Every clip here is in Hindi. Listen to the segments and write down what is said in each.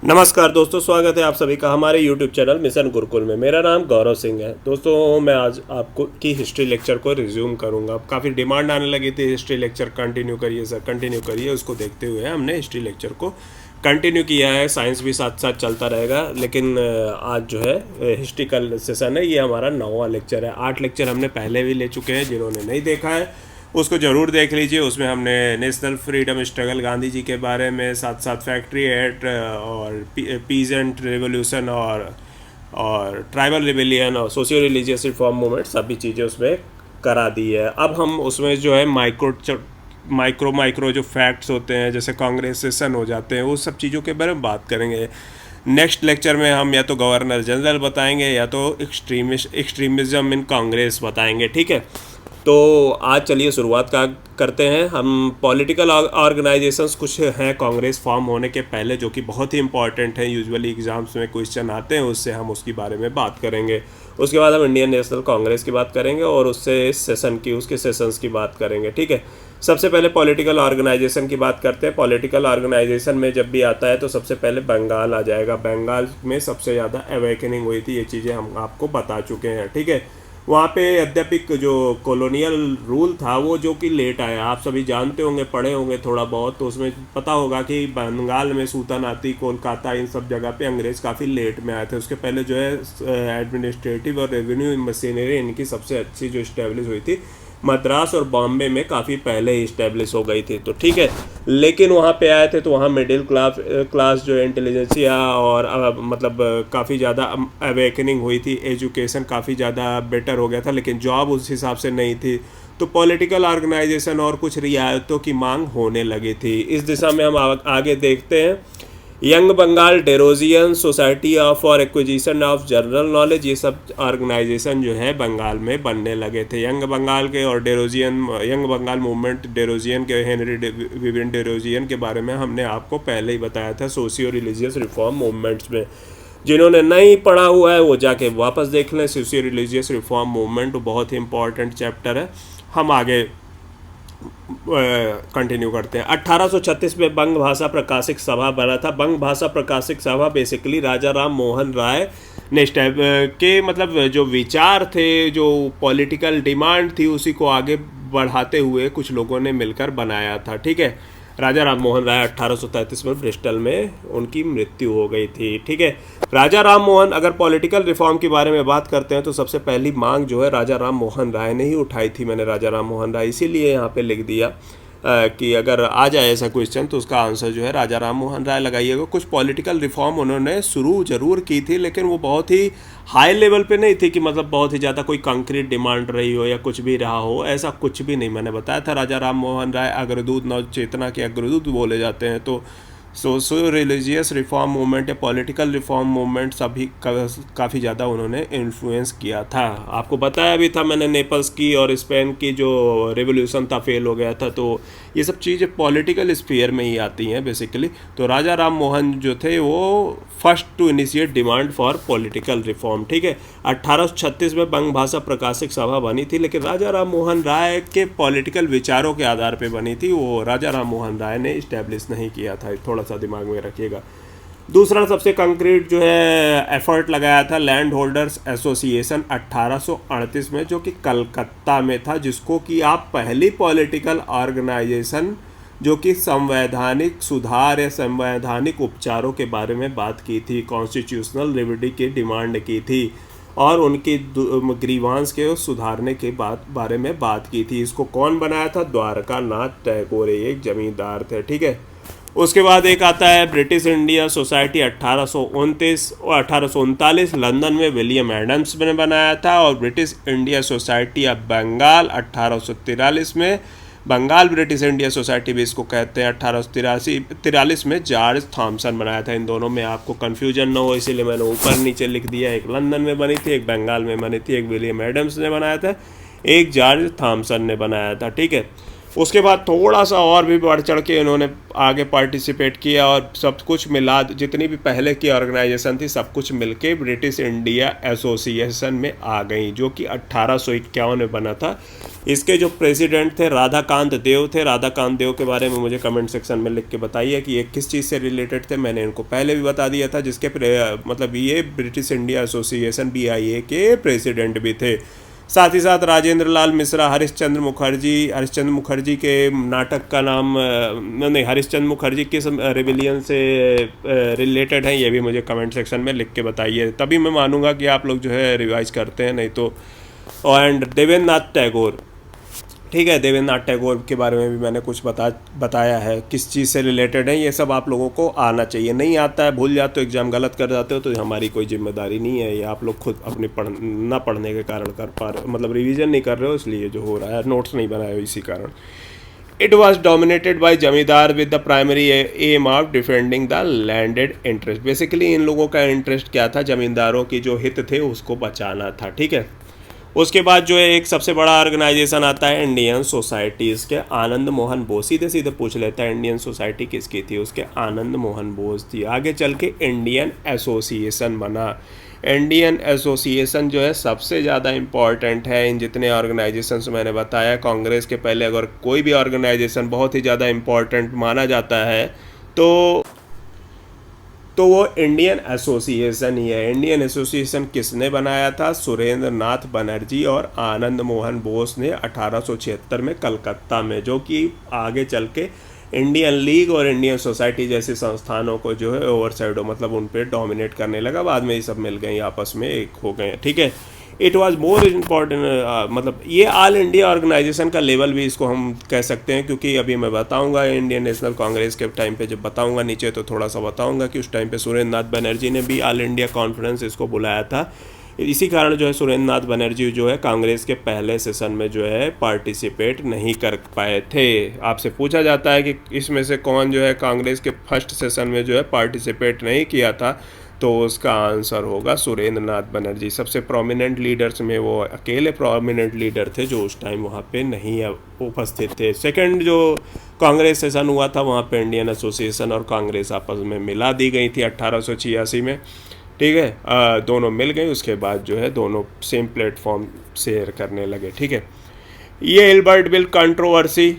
नमस्कार दोस्तों, स्वागत है आप सभी का हमारे YouTube चैनल मिशन गुरुकुल में। मेरा नाम गौरव सिंह है। दोस्तों, मैं आज आपको की हिस्ट्री लेक्चर को रिज्यूम करूंगा। अब काफ़ी डिमांड आने लगी थी, हिस्ट्री लेक्चर कंटिन्यू करिए सर, कंटिन्यू करिए। उसको देखते हुए हमने हिस्ट्री लेक्चर को कंटिन्यू किया है। साइंस भी साथ साथ चलता रहेगा, लेकिन आज जो है हिस्ट्रिकल सेशन है, ये हमारा 9वां लेक्चर है। 8 लेक्चर हमने पहले भी ले चुके हैं। जिन्होंने नहीं देखा है उसको ज़रूर देख लीजिए। उसमें हमने national freedom struggle Gandhi ji के बारे में, साथ साथ फैक्ट्री एक्ट और पीजेंट रेवोल्यूशन और ट्राइबल रिबेलियन और सोशियो रिलीजियस रिफॉर्म मूवमेंट, सभी चीज़ें उसमें करा दी है। अब हम उसमें जो है माइक्रो जो फैक्ट्स होते हैं, जैसे कांग्रेस सेशन हो जाते हैं, वो सब चीज़ों के बारे में बात करेंगे। नेक्स्ट लेक्चर में हम या तो गवर्नर जनरल बताएंगे या तो एक्सट्रीमिज्म इन कांग्रेस बताएंगे। ठीक है, तो आज चलिए शुरुआत करते हैं। हम पॉलिटिकल ऑर्गेनाइजेशंस कुछ हैं कांग्रेस फॉर्म होने के पहले, जो कि बहुत ही इंपॉर्टेंट हैं, यूजुअली एग्जाम्स में क्वेश्चन आते हैं, उससे हम उसके बारे में बात करेंगे। उसके बाद हम इंडियन नेशनल कांग्रेस की बात करेंगे और उसके सेशंस की बात करेंगे। ठीक है, सबसे पहले पॉलिटिकल ऑर्गेनाइजेशन की बात करते हैं। पॉलिटिकल ऑर्गेनाइजेशन में जब भी आता है तो सबसे पहले बंगाल आ जाएगा। बंगाल में सबसे ज़्यादा अवेकनिंग हुई थी, ये चीज़ें हम आपको बता चुके हैं। ठीक है, वहाँ पे अद्यापिक जो कॉलोनियल रूल था वो जो कि लेट आया। आप सभी जानते होंगे, पढ़े होंगे थोड़ा बहुत, तो उसमें पता होगा कि बंगाल में सुल्तानाती, कोलकाता, इन सब जगह पे अंग्रेज़ काफ़ी लेट में आए थे। उसके पहले जो है एडमिनिस्ट्रेटिव और रेवेन्यू मशीनरी इनकी सबसे अच्छी जो इस्टेब्लिश हुई थी मद्रास और बॉम्बे में काफ़ी पहले ही इस्टेब्लिश हो गई थी। तो ठीक है, लेकिन वहाँ पे आए थे तो वहाँ मिडिल क्लास जो इंटेलिजेंसिया और मतलब काफ़ी ज़्यादा अवेकनिंग हुई थी। एजुकेशन काफ़ी ज़्यादा बेटर हो गया था, लेकिन जॉब उस हिसाब से नहीं थी। तो पॉलिटिकल ऑर्गेनाइजेशन और कुछ रियायतों की मांग होने लगी थी। इस दिशा में हम आगे देखते हैं। Young Bengal Derozian society for acquisition of general knowledge, ये सब ऑर्गेनाइजेशन जो है बंगाल में बनने लगे थे। यंग बंगाल के और यंग बंगाल मूवमेंट डेरोजियन के, हेनरी विवियन डेरोजियन के बारे में हमने आपको पहले ही बताया था सोशियो रिलीजियस रिफॉर्म मूवमेंट्स में। जिन्होंने नहीं पढ़ा हुआ है वो जाके वापस देख लें। सोशियो रिलीजियस रिफॉर्म मूवमेंट बहुत ही इंपॉर्टेंट चैप्टर है। हम आगे कंटिन्यू करते हैं। 1836 में बंग भाषा प्रकाशिक सभा बना था। बंग भाषा प्रकाशिक सभा बेसिकली राजा राम मोहन राय ने के मतलब जो विचार थे, जो पॉलिटिकल डिमांड थी, उसी को आगे बढ़ाते हुए कुछ लोगों ने मिलकर बनाया था। ठीक है, राजा राम मोहन राय 1833 में ब्रिस्टल में उनकी मृत्यु हो गई थी। ठीक है, राजा राम मोहन, अगर पॉलिटिकल रिफॉर्म के बारे में बात करते हैं तो सबसे पहली मांग जो है राजा राम मोहन राय ने ही उठाई थी। मैंने राजा राम मोहन राय इसीलिए यहाँ पे लिख दिया कि अगर आ जाए ऐसा क्वेश्चन तो उसका आंसर जो है राजा राम मोहन राय लगाइएगा। कुछ पॉलिटिकल रिफॉर्म उन्होंने शुरू जरूर की थी, लेकिन वो बहुत ही हाई लेवल पे नहीं थी कि मतलब बहुत ही ज़्यादा कोई कंक्रीट डिमांड रही हो या कुछ भी रहा हो, ऐसा कुछ भी नहीं। मैंने बताया था राजा राम मोहन राय अग्रदूत, नव चेतना के अग्रदूत बोले जाते हैं। तो सोशो रिलीजियस रिफॉर्म मूवमेंट या पॉलिटिकल रिफॉर्म मूवमेंट सभी काफ़ी ज़्यादा उन्होंने इन्फ्लुएंस किया था। आपको बताया भी था मैंने, नेपल्स की और स्पेन की जो रेवोल्यूशन था फेल हो गया था। तो ये सब चीज़ें पॉलिटिकल स्फीयर में ही आती हैं बेसिकली। तो राजा राम मोहन जो थे वो first to initiate demand for political reform. ठीक है, 1836 में बंग भाषा प्रकाशिक सभा बनी थी, लेकिन राजा राम मोहन राय के पॉलिटिकल विचारों के आधार पर बनी थी। वो राजा राम मोहन राय ने इस्टेब्लिश नहीं किया था, थोड़ा सा दिमाग में रखिएगा। दूसरा सबसे कंक्रीट जो है एफर्ट लगाया था लैंड होल्डर्स एसोसिएशन 1838 में, जो कि कलकत्ता में था, जिसको कि आप पहली पॉलिटिकल ऑर्गेनाइजेशन जो कि संवैधानिक सुधार या संवैधानिक उपचारों के बारे में बात की थी, कॉन्स्टिट्यूशनल रेमेडी की डिमांड की थी और उनकी ग्रीवांस के सुधारने के बारे में बात की थी। इसको कौन बनाया था? द्वारका नाथ टैगोर, एक जमींदार थे। ठीक है, उसके बाद एक आता है ब्रिटिश इंडिया सोसाइटी 1829 और 1839, लंदन में विलियम एडम्स ने बनाया था। और British India society of Bengal 1843 में, बंगाल ब्रिटिश इंडिया सोसाइटी भी इसको कहते हैं, 1843 में जॉर्ज थॉमसन बनाया था। इन दोनों में आपको कन्फ्यूजन ना हो इसीलिए मैंने ऊपर नीचे लिख दिया। एक लंदन में बनी थी, एक बंगाल में बनी थी, एक विलियम एडम्स ने बनाया था, एक जॉर्ज थॉमसन ने बनाया था। ठीक है, उसके बाद थोड़ा सा और भी बढ़ चढ़ के इन्होंने आगे पार्टिसिपेट किया और सब कुछ मिला, जितनी भी पहले की ऑर्गेनाइजेशन थी सब कुछ मिलके ब्रिटिश इंडिया एसोसिएशन में आ गई, जो कि 1851 में बना था। इसके जो प्रेसिडेंट थे राधाकांत देव थे। राधाकांत देव के बारे में मुझे कमेंट सेक्शन में लिख के बताइए कि ये किस चीज़ से रिलेटेड थे। मैंने इनको पहले भी बता दिया था, जिसके मतलब ये ब्रिटिश इंडिया एसोसिएशन BIA के प्रेसिडेंट भी थे। साथ ही साथ राजेंद्र लाल मिश्रा, हरिश्चंद्र मुखर्जी के नाटक का नाम नहीं, हरिश्चंद्र मुखर्जी किस रेबिलियन से रिलेटेड हैं ये भी मुझे कमेंट सेक्शन में लिख के बताइए, तभी मैं मानूंगा कि आप लोग जो है रिवाइज करते हैं, नहीं तो। एंड देवेंद्र नाथ टैगोर, ठीक है, देवेंद्र नाथ टैगोर के बारे में भी मैंने कुछ बताया है, किस चीज़ से रिलेटेड है, ये सब आप लोगों को आना चाहिए। नहीं आता है, भूल जाते हो, एग्जाम गलत कर जाते हो, तो हमारी कोई जिम्मेदारी नहीं है, ये आप लोग खुद अपनी ना पढ़ने के कारण कर पा रहे हो, मतलब रिवीजन नहीं कर रहे हो, इसलिए जो हो रहा है, नोट्स नहीं बनाए हो इसी कारण। It was dominated by zamindar with the primary aim of defending the landed interest. Basically इन लोगों का इंटरेस्ट क्या था, जमींदारों की जो हित थे उसको बचाना था, ठीक है। उसके बाद जो है एक सबसे बड़ा ऑर्गेनाइजेशन आता है इंडियन सोसाइटी। इसके आनंद मोहन बोस, सीधे सीधे पूछ लेता है इंडियन सोसाइटी किसकी थी, उसके आनंद मोहन बोस थी। आगे चल के इंडियन एसोसिएशन बना। इंडियन एसोसिएशन जो है सबसे ज़्यादा इम्पॉर्टेंट है इन जितने ऑर्गेनाइजेशंस मैंने बताया। कांग्रेस के पहले अगर कोई भी ऑर्गेनाइजेशन बहुत ही ज़्यादा इम्पॉर्टेंट माना जाता है तो वो इंडियन एसोसिएशन ही है। इंडियन एसोसिएशन किसने बनाया था, सुरेंद्र नाथ बनर्जी और आनंद मोहन बोस ने 1876 में कलकत्ता में, जो कि आगे चल के इंडियन लीग और इंडियन सोसाइटी जैसे संस्थानों को जो है ओवरसाइड मतलब उन पर डोमिनेट करने लगा। बाद में ये सब मिल गए, आपस में एक हो गए, ठीक है। इट वॉज मोर इम्पॉर्टेंट, मतलब ये ऑल इंडिया ऑर्गेनाइजेशन का लेवल भी इसको हम कह सकते हैं, क्योंकि अभी मैं बताऊंगा इंडियन नेशनल कांग्रेस के टाइम पे जब बताऊंगा नीचे तो थोड़ा सा बताऊंगा कि उस टाइम पे सुरेंद्र नाथ बनर्जी ने भी ऑल इंडिया कॉन्फ्रेंस इसको बुलाया था। इसी कारण जो है सुरेंद्र नाथ बनर्जी जो है कांग्रेस के पहले सेशन में जो है पार्टिसिपेट नहीं कर पाए थे। आपसे पूछा जाता है कि इसमें से कौन जो है कांग्रेस के फर्स्ट सेशन में जो है पार्टिसिपेट नहीं किया था, तो उसका आंसर होगा सुरेंद्र नाथ बनर्जी। सबसे प्रोमिनेंट लीडर्स में वो अकेले प्रोमिनेंट लीडर थे जो उस टाइम वहाँ पे नहीं उपस्थित थे। सेकंड जो कांग्रेस सेशन हुआ था वहाँ पे इंडियन एसोसिएशन और कांग्रेस आपस में मिला दी गई थी 1886 में, ठीक है। दोनों मिल गए, उसके बाद जो है दोनों सेम प्लेटफॉर्म शेयर करने लगे, ठीक है। ये एल्बर्ट बिल कंट्रोवर्सी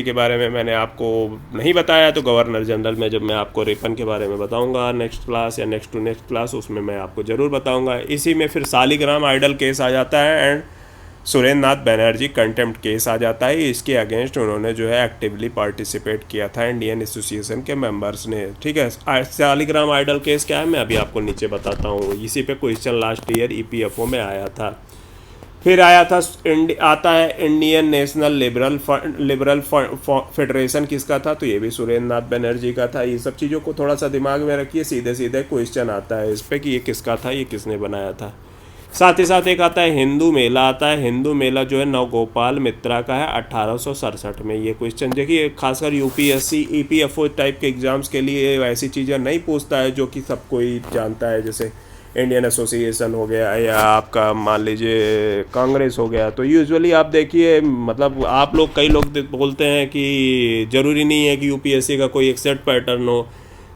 के बारे में मैंने आपको नहीं बताया, तो गवर्नर जनरल में जब मैं आपको रिपन के बारे में बताऊंगा नेक्स्ट क्लास या नेक्स्ट टू नेक्स्ट क्लास, उसमें मैं आपको ज़रूर बताऊंगा। इसी में फिर सालिग्राम आइडल केस आ जाता है and Surendra Nath Banerjee contempt case आ जाता है। इसके अगेंस्ट उन्होंने जो है एक्टिवली पार्टिसिपेट किया था इंडियन एसोसिएशन के मेंबर्स ने, ठीक है। सालिग्राम आइडल केस क्या है मैं अभी आपको नीचे बताता हूँ। इसी पे क्वेश्चन लास्ट ईयर EPFO में आया था। फिर आता है इंडियन नेशनल लिबरल फेडरेशन, किसका था, तो ये भी सुरेंद्र नाथ बनर्जी का था। ये सब चीज़ों को थोड़ा सा दिमाग में रखिए, सीधे सीधे क्वेश्चन आता है इस पर कि ये किसका था, ये किसने बनाया था। साथ ही साथ एक आता है हिंदू मेला आता है। हिंदू मेला जो है नवगोपाल मित्रा का है 1867 में। ये क्वेश्चन देखिए खासकर UPSC EPFO टाइप के एग्जाम्स के लिए ऐसी चीज़ें नहीं पूछता है जो कि सब कोई जानता है, जैसे इंडियन एसोसिएशन हो गया या आपका मान लीजिए कांग्रेस हो गया। तो यूजुअली आप देखिए, मतलब आप लोग कई लोग बोलते हैं कि ज़रूरी नहीं है कि UPSC का कोई एक सेट पैटर्न हो,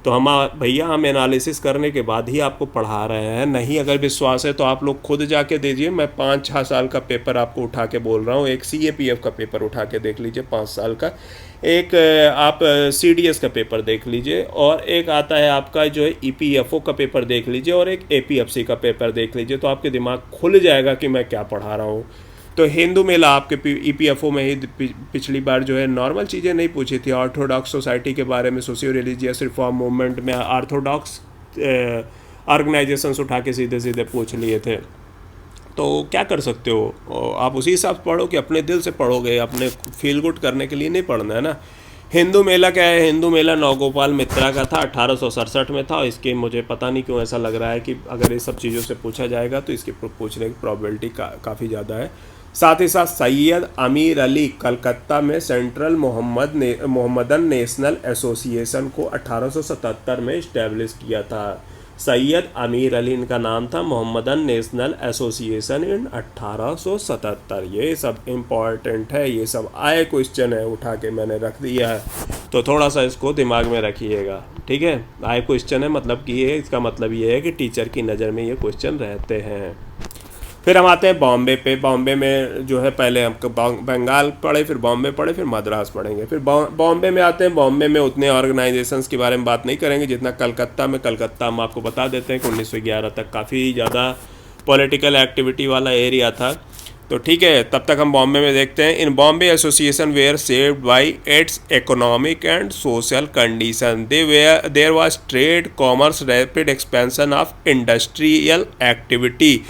तो भैया हम एनालिसिस करने के बाद ही आपको पढ़ा रहे हैं। नहीं अगर विश्वास है तो आप लोग खुद जाके दीजिए। मैं 5-6 साल का पेपर आपको उठा के बोल रहा हूँ। एक CAPF का पेपर उठा के देख लीजिए 5 साल का, एक आप CDS का पेपर देख लीजिए, और एक आता है आपका जो है EPFO का पेपर देख लीजिए, और एक APFC का पेपर देख लीजिए, तो आपके दिमाग खुल जाएगा कि मैं क्या पढ़ा रहा हूँ। तो हिंदू मेला आपके EPFO में ही पिछली बार जो है नॉर्मल चीज़ें नहीं पूछी थी। ऑर्थोडॉक्स सोसाइटी के बारे में, सोशियो रिलीजियस रिफॉर्म मूवमेंट में ऑर्थोडॉक्स ऑर्गेनाइजेशंस उठा के सीधे सीधे पूछ लिए थे। तो क्या कर सकते हो आप, उसी हिसाब से पढ़ो कि अपने दिल से पढ़ोगे, अपने फील गुड करने के लिए नहीं पढ़ना है ना। हिंदू मेला क्या है, हिंदू मेला नवगोपाल मित्रा का था, 1867 में था। इसके मुझे पता नहीं क्यों ऐसा लग रहा है कि अगर ये सब चीज़ों से पूछा जाएगा तो इसके पूछने की प्रॉबिलिटी काफ़ी ज़्यादा है। साथ ही साथ सैयद अमीर अली कलकत्ता में सेंट्रल मोहम्मदन नेशनल एसोसिएशन को 1877 में इस्टेब्लिश किया था। सैयद अमीर अली इनका नाम था, मोहम्मदन नेशनल एसोसिएशन इन 1877। ये सब इम्पॉर्टेंट है, ये सब आए क्वेश्चन है, उठा के मैंने रख दिया है, तो थोड़ा सा इसको दिमाग में रखिएगा, ठीक है। आए क्वेश्चन है मतलब कि ये, इसका मतलब ये है कि टीचर की नज़र में ये क्वेश्चन रहते हैं। फिर हम आते हैं बॉम्बे पे। बॉम्बे में जो है पहले हम बंगाल पढ़े, फिर बॉम्बे पढ़े, फिर मद्रास पढ़ेंगे, फिर बॉम्बे में आते हैं। बॉम्बे में उतने ऑर्गेनाइजेशंस के बारे में बात नहीं करेंगे जितना कलकत्ता में। कलकत्ता हम आपको बता देते हैं कि 1911 तक काफ़ी ज़्यादा पॉलिटिकल एक्टिविटी वाला एरिया था, तो ठीक है। तब तक हम बॉम्बे में देखते हैं। In Bombay association were saved by its economic and social condition. There was trade, commerce, rapid expansion of industrial activity,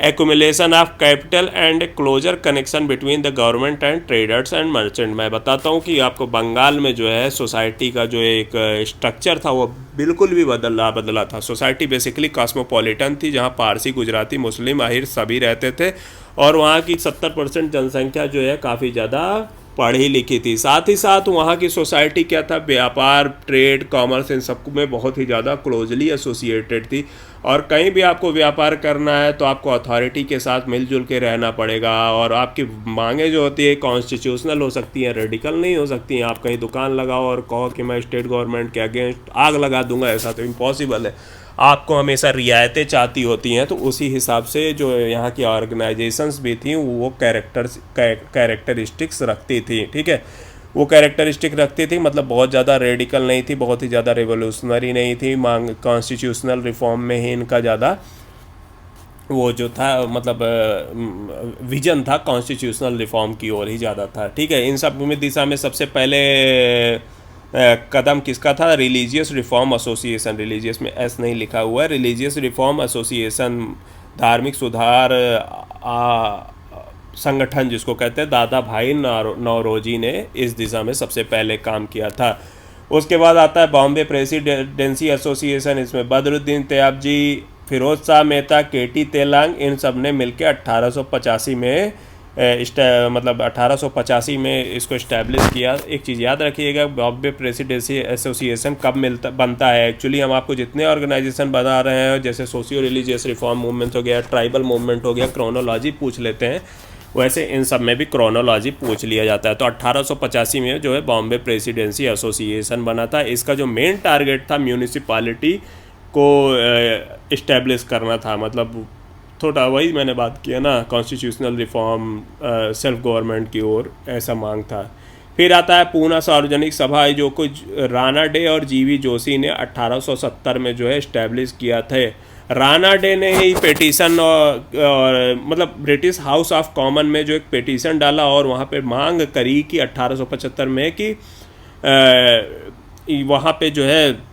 accumulation of capital and closer connection between the government and traders and merchant. मैं बताता हूँ कि आपको बंगाल में जो है सोसाइटी का जो एक स्ट्रक्चर था वो बिल्कुल भी बदला था। सोसाइटी बेसिकली कॉस्मोपॉलिटन थी, जहाँ पारसी, गुजराती, मुस्लिम, आहिर सभी रहते थे, और वहाँ की 70% जनसंख्या जो है काफ़ी ज़्यादा पढ़ी लिखी थी। साथ ही साथ वहाँ की सोसाइटी क्या था, व्यापार, ट्रेड, कॉमर्स, इन सब में बहुत ही ज़्यादा क्लोजली एसोसिएटेड थी। और कहीं भी आपको व्यापार करना है तो आपको अथॉरिटी के साथ मिलजुल के रहना पड़ेगा, और आपकी मांगे जो होती है कॉन्स्टिट्यूशनल हो सकती हैं, रेडिकल नहीं हो सकती हैं। आप कहीं दुकान लगाओ और कहो कि मैं स्टेट गवर्नमेंट के अगेंस्ट आग लगा दूंगा, ऐसा तो इम्पॉसिबल है। आपको हमेशा रियायतें चाहती होती हैं, तो उसी हिसाब से जो यहाँ की ऑर्गेनाइजेशंस भी थी वो कैरेक्टरिस्टिक्स रखती थी, ठीक है। वो कैरेक्टरिस्टिक रखती थी, मतलब बहुत ज़्यादा रेडिकल नहीं थी, बहुत ही ज़्यादा रेवोल्यूशनरी नहीं थी। मांग कॉन्स्टिट्यूशनल रिफॉर्म में ही इनका ज़्यादा वो जो था, मतलब विजन था कॉन्स्टिट्यूशनल रिफॉर्म की ओर ही ज़्यादा था, ठीक है। इन सब में दिशा में सबसे पहले कदम किसका था, रिलीजियस रिफॉर्म एसोसिएशन। रिलीजियस में एस नहीं लिखा हुआ है, रिलीजियस रिफॉर्म एसोसिएशन, धार्मिक सुधार संगठन जिसको कहते हैं, दादा भाई नौरोजी ने इस दिशा में सबसे पहले काम किया था। उसके बाद आता है बॉम्बे प्रेसिडेंसी एसोसिएशन। इसमें बदरुद्दीन तैयबजी, फिरोज शाह मेहता, केटी तेलांग, इन सब ने मिलकर 1885 में मतलब 1885 में इसको इस्टेब्लिश किया। एक चीज़ याद रखिएगा, बॉम्बे प्रेसिडेंसी एसोसिएशन कब बनता है। एक्चुअली हम आपको जितने ऑर्गेनाइजेशन बता रहे हैं, जैसे सोशियो रिलीजियस रिफॉर्म मूवमेंट हो गया, ट्राइबल मूवमेंट हो गया, क्रोनोलॉजी पूछ लेते हैं, वैसे इन सब में भी क्रोनोलॉजी पूछ लिया जाता है। तो 1885 में जो है बॉम्बे प्रेसिडेंसी एसोसिएशन बना था। इसका जो मेन टारगेट था म्यूनिसिपैलिटी को इस्टेब्लिश करना था, मतलब थोड़ा वही मैंने बात किया ना, कॉन्स्टिट्यूशनल रिफॉर्म, सेल्फ गवर्नमेंट की ओर, ऐसा मांग था। फिर आता है पूना सार्वजनिक सभा, जो कुछ राणा डे और जीवी जोशी ने 1870 में जो है इस्टेब्लिश किया थे। राणा डे ने ही पेटिशन और मतलब ब्रिटिश हाउस ऑफ कॉमन में जो एक पेटिशन डाला और वहाँ पे मांग करी कि 1875 में कि वहाँ पे जो है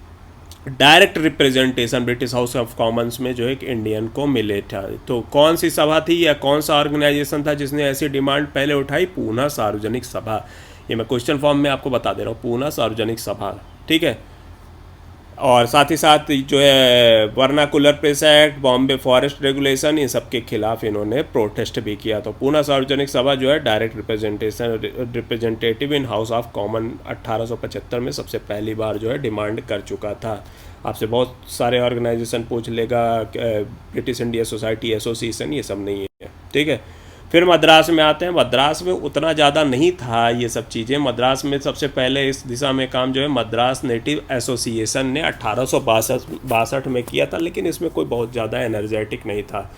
direct representation British house of Commons में जो एक इंडियन को मिले था। तो कौन सी सभा थी या कौन सा ऑर्गेनाइजेशन था जिसने ऐसी डिमांड पहले उठाई, पूना सार्वजनिक सभा। ये मैं क्वेश्चन फॉर्म में आपको बता दे रहा हूँ, पूना सार्वजनिक सभा, ठीक है। और साथ ही साथ जो है vernacular press act, Bombay forest regulation, इन सब के खिलाफ इन्होंने प्रोटेस्ट भी किया। तो पूना सार्वजनिक सभा जो है direct representative in house of common 1875 में सबसे पहली बार जो है डिमांड कर चुका था। आपसे बहुत सारे ऑर्गेनाइजेशन पूछ लेगा, ब्रिटिश इंडिया सोसाइटी एसोसिएशन, ये सब नहीं है, ठीक है। फिर मद्रास में आते हैं। मद्रास में उतना ज़्यादा नहीं था ये सब चीज़ें। मद्रास में सबसे पहले इस दिशा में काम जो है मद्रास नेटिव एसोसिएशन ने 1862 में किया था, लेकिन इसमें कोई बहुत ज़्यादा एनर्जेटिक नहीं था।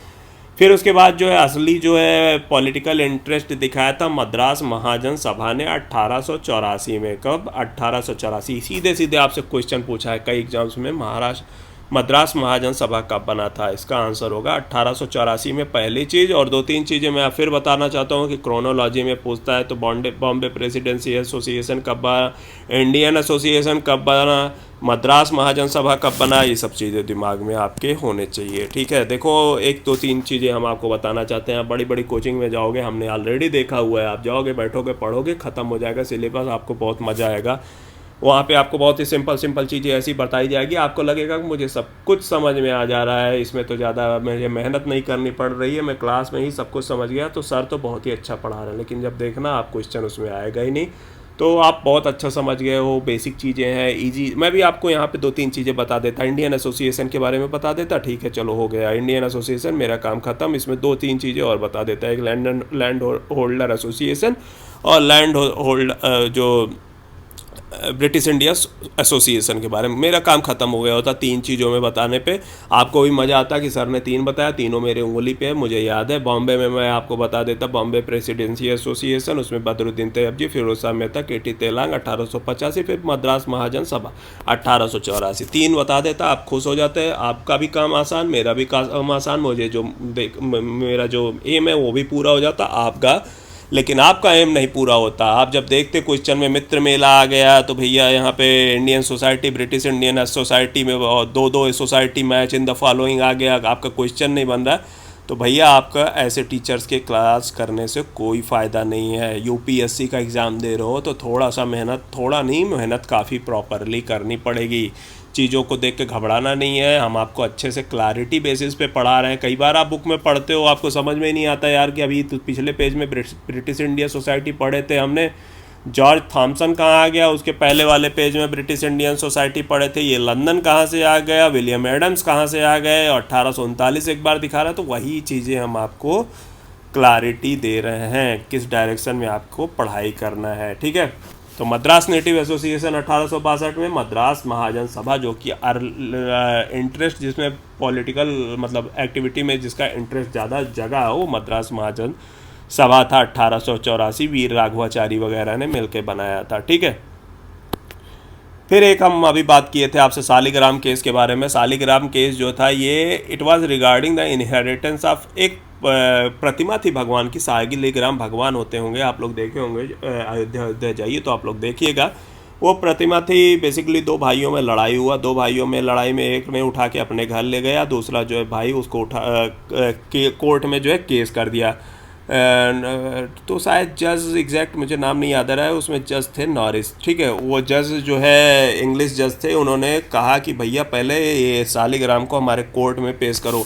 फिर उसके बाद जो है असली जो है पॉलिटिकल इंटरेस्ट दिखाया था मद्रास महाजन सभा ने 1884 में। कब? 1884। सीधे सीधे आपसे क्वेश्चन पूछा है कई एग्जाम्स में, मद्रास महाजन सभा कब बना था? इसका आंसर होगा 1884 में, पहली चीज़। और दो तीन चीज़ें मैं फिर बताना चाहता हूँ कि क्रोनोलॉजी में पूछता है तो बॉम्बे प्रेसिडेंसी एसोसिएशन कब बना, इंडियन एसोसिएशन कब बना, मद्रास महाजन सभा कब बना, ये सब चीज़ें दिमाग में आपके होने चाहिए, ठीक है। देखो एक दो तीन चीज़ें हम आपको बताना चाहते हैं। बड़ी बड़ी कोचिंग में जाओगे, हमने ऑलरेडी देखा हुआ है, आप जाओगे, बैठोगे, पढ़ोगे, ख़त्म हो जाएगा सिलेबस, आपको बहुत मज़ा आएगा। वहाँ पे आपको बहुत ही सिंपल चीज़ें ऐसी बताई जाएगी, आपको लगेगा कि मुझे सब कुछ समझ में आ जा रहा है, इसमें तो ज़्यादा मुझे मेहनत नहीं करनी पड़ रही है, मैं क्लास में ही सब कुछ समझ गया, तो सर तो बहुत ही अच्छा पढ़ा रहे हैं। लेकिन जब देखना आप क्वेश्चन उसमें आएगा ही नहीं, तो आप बहुत अच्छा समझ गए हो, बेसिक चीज़ें हैं, इजी। मैं भी आपको यहाँ पे 2-3 चीज़ें बता देता, इंडियन एसोसिएशन के बारे में बता देता। ठीक है, चलो हो गया इंडियन एसोसिएशन, मेरा काम ख़त्म। इसमें 2-3 चीज़ें और बता देता है, एक लैंड होल्डर एसोसिएशन और लैंड होल्ड जो ब्रिटिश इंडिया एसोसिएशन के बारे में। मेरा काम ख़त्म हो गया होता 3 चीज़ों में बताने पे। आपको भी मज़ा आता कि सर ने 3 बताया, तीनों मेरे उंगली पे है, मुझे याद है। बॉम्बे में मैं आपको बता देता, बॉम्बे प्रेसिडेंसी एसोसिएशन, उसमें बदरुद्दीन तैयबजी, फिरोज शाह मेहता, केटी तेलांग 1885, फिर मद्रास महाजन सभा 1884। 3 बता देता, आप खुश हो जाते हैं, आपका भी काम आसान, मेरा भी काम आसान। मुझे जो मेरा जो एम है वो भी पूरा हो जाता आपका। लेकिन आपका एम नहीं पूरा होता। आप जब देखते क्वेश्चन में मित्र मेला आ गया तो भैया यहाँ पे Indian society, British Indian society में 2-2 society match in the following आ गया, आपका क्वेश्चन नहीं बन रहा, तो भैया आपका ऐसे टीचर्स के क्लास करने से कोई फ़ायदा नहीं है। यूपीएससी का एग्ज़ाम दे रहे हो तो थोड़ा सा मेहनत, थोड़ा नहीं, मेहनत काफ़ी प्रॉपरली करनी पड़ेगी। चीज़ों को देख के घबराना नहीं है। हम आपको अच्छे से क्लैरिटी बेसिस पे पढ़ा रहे हैं। कई बार आप बुक में पढ़ते हो, आपको समझ में नहीं आता यार कि अभी तो पिछले पेज में ब्रिटिश इंडिया सोसाइटी पढ़े थे हमने, जॉर्ज थॉमसन कहाँ आ गया, उसके पहले वाले पेज में ब्रिटिश इंडियन सोसाइटी पढ़े थे, ये लंदन कहाँ से आ गया, विलियम एडम्स कहाँ से आ गए, 1839 एक बार दिखा रहा है। तो वही चीज़ें हम आपको क्लैरिटी दे रहे हैं, किस डायरेक्शन में आपको पढ़ाई करना है। ठीक है, तो मद्रास नेटिव एसोसिएशन 1862 में, मद्रास महाजन सभा जो कि इंटरेस्ट जिसमें पॉलिटिकल मतलब एक्टिविटी में जिसका इंटरेस्ट ज़्यादा जगह है, वो मद्रास महाजन सभा था 1884, वीर राघवाचारी वगैरह ने मिलकर बनाया था। ठीक है, फिर एक हम अभी बात किए थे आपसे सालिग्राम केस के बारे में। सालिग्राम केस जो था ये it was regarding the inheritance of एक प्रतिमा थी भगवान की, सालिग्राम भगवान होते होंगे, आप लोग देखे होंगे, अयोध्या जाइए तो आप लोग देखिएगा। वो प्रतिमा थी, बेसिकली 2 भाइयों में लड़ाई हुआ, 2 भाइयों में लड़ाई में एक ने उठा के अपने घर ले गया, दूसरा जो है भाई उसको कोर्ट में जो है केस कर दिया। तो शायद जज एग्जैक्ट मुझे नाम नहीं याद आ रहा है, उसमें जज थे नॉरिस। ठीक है, वो जज जो है इंग्लिश जज थे, उन्होंने कहा कि भैया पहले ये सालिग्राम को हमारे कोर्ट में पेश करो।